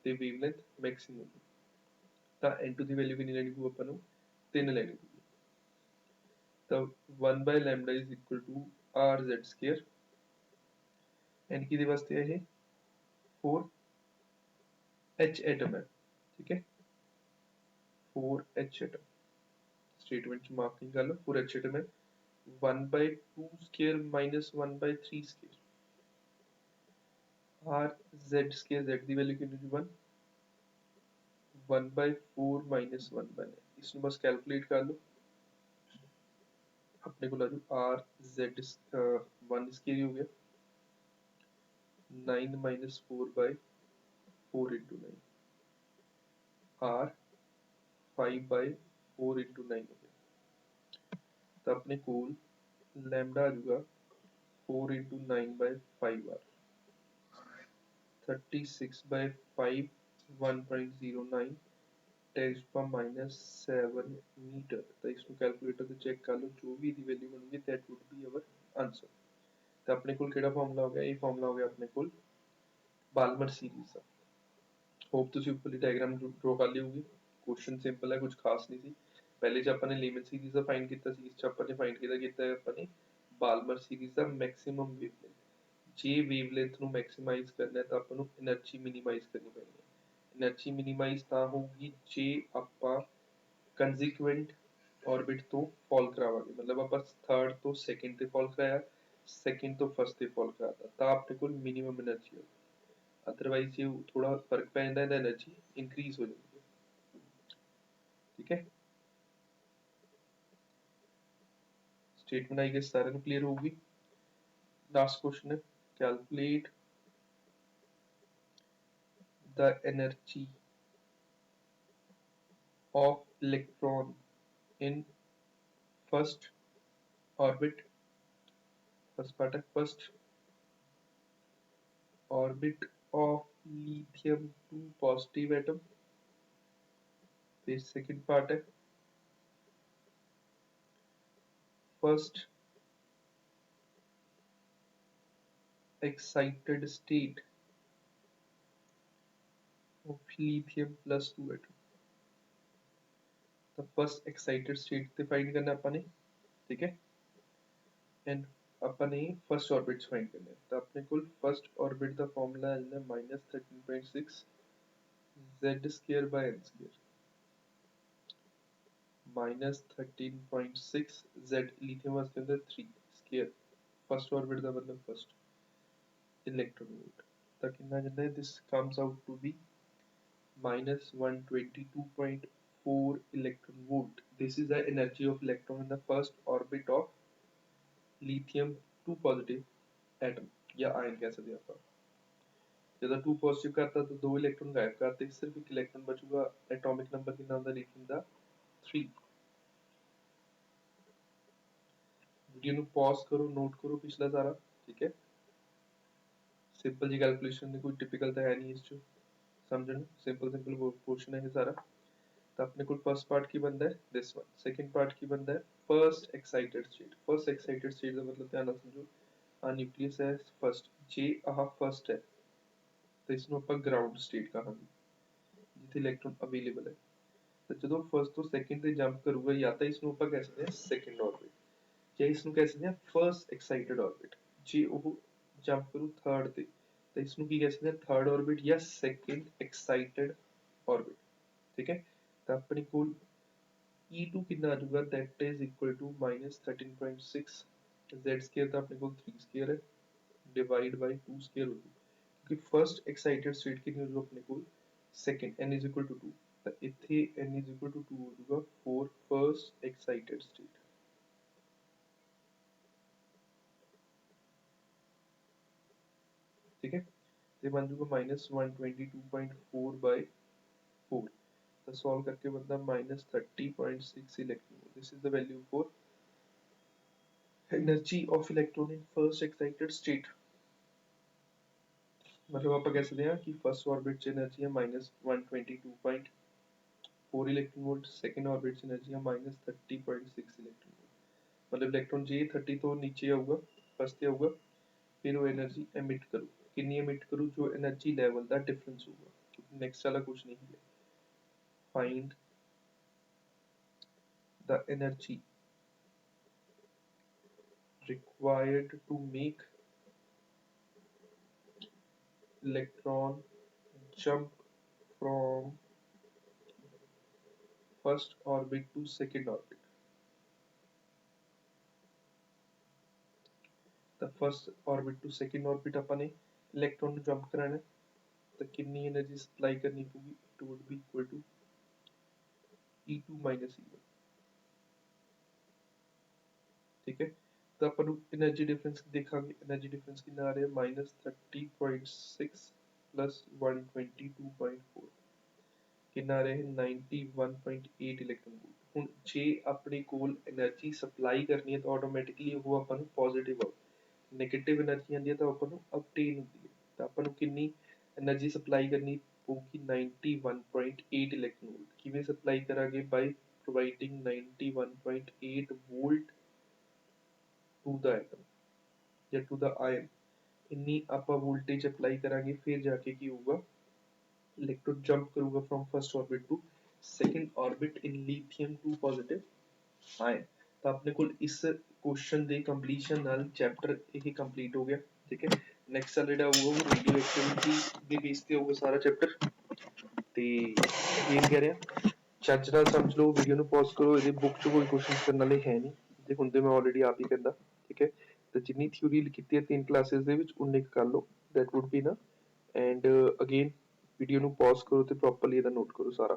ਤੇ ਵੇਵਲੈਂਥ ਮੈਕਸਿਮਮ ਹੋ ਜੂ। ਤਾਂ n2 ਦੀ ਵੈਲਿਊ ਕਿੰਨੀ ਲੈਣੀ ਪਊ ਆਪਾਂ ਨੂੰ 3 ਲੈਣੀ ਪਊ। ਤਾਂ 1 by lambda is equal to rz square n ਕਿਹਦੇ ਵਾਸਤੇ ਹੈ ਇਹ 4 h ਐਟਮ ਹੈ। ਠੀਕ ਹੈ, 4 h ਐਟਮ ਸਟੇਟਮੈਂਟ ਚ ਮਾਰਕਿੰਗ ਕਰ ਲਓ, 4 h ਐਟਮ ਹੈ। 1 by 2 square minus 1 by 3 square r z square, z the value ਕਿੰਨੀ ਹੋਊ 1 1 by 4 minus 1 by 9। ਇਸ ਨੂੰ ਬਸ ਕੈਲਕੂਲੇਟ ਕਰ ਲਓ, अपने को लाजू आर जेड 1 स्केयर हो गया 9 minus 4 by 4 into 9 R 5 by 4 into 9 हो गया। तो अपने को लैम्डा आ जाएगा 4 इंटू 9 बाई 5 आर 36 बाई 5 1.09 10 पर माइनस 7 मीटर। तो इसको कैलकुलेटर से चेक कर लो, जो भी इसकी वैल्यू बनूगी that would be our answer. तो अपने को केड़ा फार्मूला हो गया, ये फार्मूला हो गया अपने को बाल्मर सीरीज का। होप तुसी ऊपर डायग्राम ड्रॉ कर ली होगी। क्वेश्चन सिंपल है, कुछ खास नहीं सी। पहले च अपने लीमन सीरीज का फाइंड किया सी, इस च अपने फाइंड किया है अपने बाल्मर सीरीज का मैक्सिमम वेवलेंथ। जे वेवलेंथ ਨੂੰ मैक्सिमाइज करना है तो अपन एनर्जी मिनिमाइज करनी पैनी है। एनर्जी मिनिमाइज ਤਾਂ ਹੋਊਗੀ ਜੇ ਆਪਾਂ ਕੰਸੀਕੁਐਂਟ ऑर्बिट तो फॉल करावांगे, मतलब ਆਪਾਂ थर्ड तो सेकंड ਤੇ फॉल कराया, सेकंड तो फर्स्ट ਤੇ फॉल कराता ਤਾਂ ਆਪਣੇ ਕੋਲ मिनिमम एनर्जी ਹੋਊ। अदरवाइज ਜੇ थोड़ा फर्क पै ਜਾਂਦਾ ਤਾਂ एनर्जी इंक्रीज हो जाती है। ठीक है, स्टेटमेंट आई गेस सारे ਨੂੰ क्लियर होगी। लास्ट क्वेश्चन है calculate the energy of electron in first orbit first part है first orbit of lithium 2 positive atom. फिर सेकंड पार्ट है first excited state of lithium plus 2 atom। तो first excited state define करना अपन ने, ठीक है, एंड अपन ने फर्स्ट ऑर्बिट फाइंड करना है। तो अपने को फर्स्ट ऑर्बिट का फॉर्मूला है -13.6 z square bye n square. -13.6 z lithium के अंदर 3 स्क्वायर फर्स्ट ऑर्बिट का मतलब फर्स्ट इलेक्ट्रॉन वोल्ट। तो कितना जल्दी this comes out to be -122.4 electron volt। This is the energy of electron in the first orbit of lithium 2 positive atom या ion कह सकते हैं आप। जब 2 पॉजिटिव करता तो 2 इलेक्ट्रॉन गायब करते, सिर्फ एक इलेक्ट्रॉन बचूगा। एटॉमिक नंबर कितना होता लिथियम का 3। वीडियो ਨੂੰ पॉज करो, नोट करो पिछला सारा, ठीक है। सिंपल जी कैलकुलेशन कोई टिपिकल तो है नहीं इस समझना, सिंपल सिंपल क्वेश्चन है सारा। तो अपने को फर्स्ट पार्ट की बनता है दिस वन, सेकंड पार्ट की बनता है first excited state. First excited state का मतलब ध्यान समझो, आ न्यूक्लियस है फर्स्ट, जे आह फर्स्ट है तो इसमें ਆਪਾਂ ग्राउंड स्टेट कहांगे जिथे इलेक्ट्रॉन अवेलेबल है। तो ਜਦੋਂ फर्स्ट तो सेकंड ਤੇ ਜੰਪ ਕਰੂਗਾ ਜਾਂ ਤਾਂ ਇਸ ਨੂੰ ਆਪਾਂ ਕਹਿ ਸਕਦੇ ਹਾਂ ਸੈਕੰਡ ਆਰਬਿਟ ਜਾਂ ਇਸ ਨੂੰ ਕਹਿ ਸਕਦੇ ਹਾਂ ਫਰਸਟ ਐਕਸਾਈਟਡ ਆਰਬਿਟ। ਜੇ ਉਹ ਜੰਪ ਕਰੂ ਥਰਡ ਤੇ ਤਾਂ ਇਸ ਨੂੰ ਕੀ ਕਹਿ ਸਕਦੇ ਹਾਂ ਥਰਡ ਆਰਬਿਟ ਜਾਂ ਸੈਕੰਡ ਐਕਸਾਈਟਡ ਆਰਬਿਟ, ठीक है। तो अपने को E2 कितना आ जाएगा, that is equal to -13.6 z square था अपने को 3 स्क्वायर है डिवाइड बाय 2 स्क्वायर हो जाएगा, क्योंकि फर्स्ट एक्साइटेड स्टेट कितनी हो जाएगा अपने को second n is equal to 2। तो इथे n इज इक्वल टू 2 हो जाएगा फॉर फर्स्ट एक्साइटेड स्टेट, ठीक है। तो बन जाएगा -122.4 बाय 4। तो सॉल्व करके बनता -30.6 electron. This is the value for energy of electron in first excited state. मतलब आप कह सकते हैं कि फर्स्ट ऑर्बिट से एनर्जी है -122.4 इलेक्ट्रॉन वोल्ट, सेकंड ऑर्बिट से एनर्जी है -30.6 इलेक्ट्रॉन वोल्ट। मतलब इलेक्ट्रॉन जे 30 तो नीचे आऊगा फर्स्ट ते आऊगा, फिर वो एनर्जी एमिट करू, कितनी एमिट करू जो एनर्जी लेवल का डिफरेंस होगा, क्योंकि नेक्स्ट वाला कुछ नहीं है। Find the energy required to make electron jump from first orbit to second orbit। the first orbit to second orbit अपन ने इलेक्ट्रॉन को जंप कराना है तो कितनी एनर्जी सप्लाई करनी पड़ेगी, it would be equal to E2 minus E1, ठीक है। तो अपन एनर्जी डिफरेंस देखांगे, एनर्जी डिफरेंस कितना आ रहा है -30.6 प्लस 122.4 कितना आ रहा है 91.8 इलेक्ट्रॉन वोल्ट। ਹੁਣ ਜੇ ਆਪਣੇ ਕੋਲ એનર્ਜੀ ਸਪਲਾਈ ਕਰਨੀ ਹੈ ਤਾਂ ਆਟੋਮੈਟਿਕਲੀ ਉਹ ਆਪਾਂ ਨੂੰ ਪੋਜ਼ਿਟਿਵ ਆਉ, ਨੈਗੇਟਿਵ એનર્ਜੀ ਆਂਦੀ ਹੈ ਤਾਂ ਆਪਾਂ ਨੂੰ ਅਬਟੇਨ ਹੁੰਦੀ ਹੈ। ਤਾਂ ਆਪਾਂ ਨੂੰ ਕਿੰਨੀ એનર્ਜੀ ਸਪਲਾਈ ਕਰਨੀ ਪਊਗੀ 91.8 ਇਲੈਕਟ੍ਰੋਨ ਵੋਲਟ। ਕਿਵੇਂ ਸਪਲਾਈ ਕਰਾਂਗੇ, by providing 91.8 volt to the atom ਜਾਂ ਟੂ ਦਾ ਆਇਨ। ਇੰਨੀ ਆਪਾਂ ਵੋਲਟੇਜ ਅਪਲਾਈ ਕਰਾਂਗੇ ਫਿਰ ਜਾ ਕੇ ਕੀ ਹੋਊਗਾ, इलेक्ट्रॉन जंप करूंगा from first orbit to second orbit in lithium 2 positive ion. तो अपने को इस क्वेश्चन ਦੇ ਕੰਪਲੀਸ਼ਨ ਨਾਲ ਚੈਪਟਰ ਇਹ ਕੰਪਲੀਟ ਹੋ ਗਿਆ, ਠੀਕ ਹੈ। ਨੈਕਸਟ ਵਾਲਾ ਜਿਹੜਾ ਹੋਊਗਾ ਉਹ ਰੇਡੀਓ ਐਕਟੀਵਿਟੀ ਦੇ ਬੇਸ ਤੇ ਹੋਊਗਾ ਸਾਰਾ ਚੈਪਟਰ। ਤੇ ਇਹ ਕਹਿ ਰਿਹਾ ਚੱਜ ਨਾਲ ਸਮਝ ਲਓ, ਵੀਡੀਓ ਨੂੰ ਪੌਜ਼ ਕਰੋ, ਇਹਦੇ ਬੁੱਕ 'ਚ ਕੋਈ ਕੁਐਸਚਨ ਕਰਨ ਵਾਲੇ ਹੈ ਨਹੀਂ, ਜੇ ਹੁੰਦੇ ਮੈਂ ਆਲਰੇਡੀ ਆਪ ਹੀ ਕਹਿੰਦਾ, ਠੀਕ ਹੈ। ਤੇ ਜਿੰਨੀ ਥਿਊਰੀ ਕੀਤੀ ਹੈ 3 ਕਲਾਸਿਸ ਦੇ ਵਿੱਚ ਉਨੇ ਕਰ ਲਓ, ਦੈਟ ਵੁੱਡ ਬੀ ਨਾ। ਐਂਡ ਅਗੇਨ वीडियो ਨੂੰ पॉज करो तो प्रॉपर्ली ਇਹਦਾ नोट करो सारा।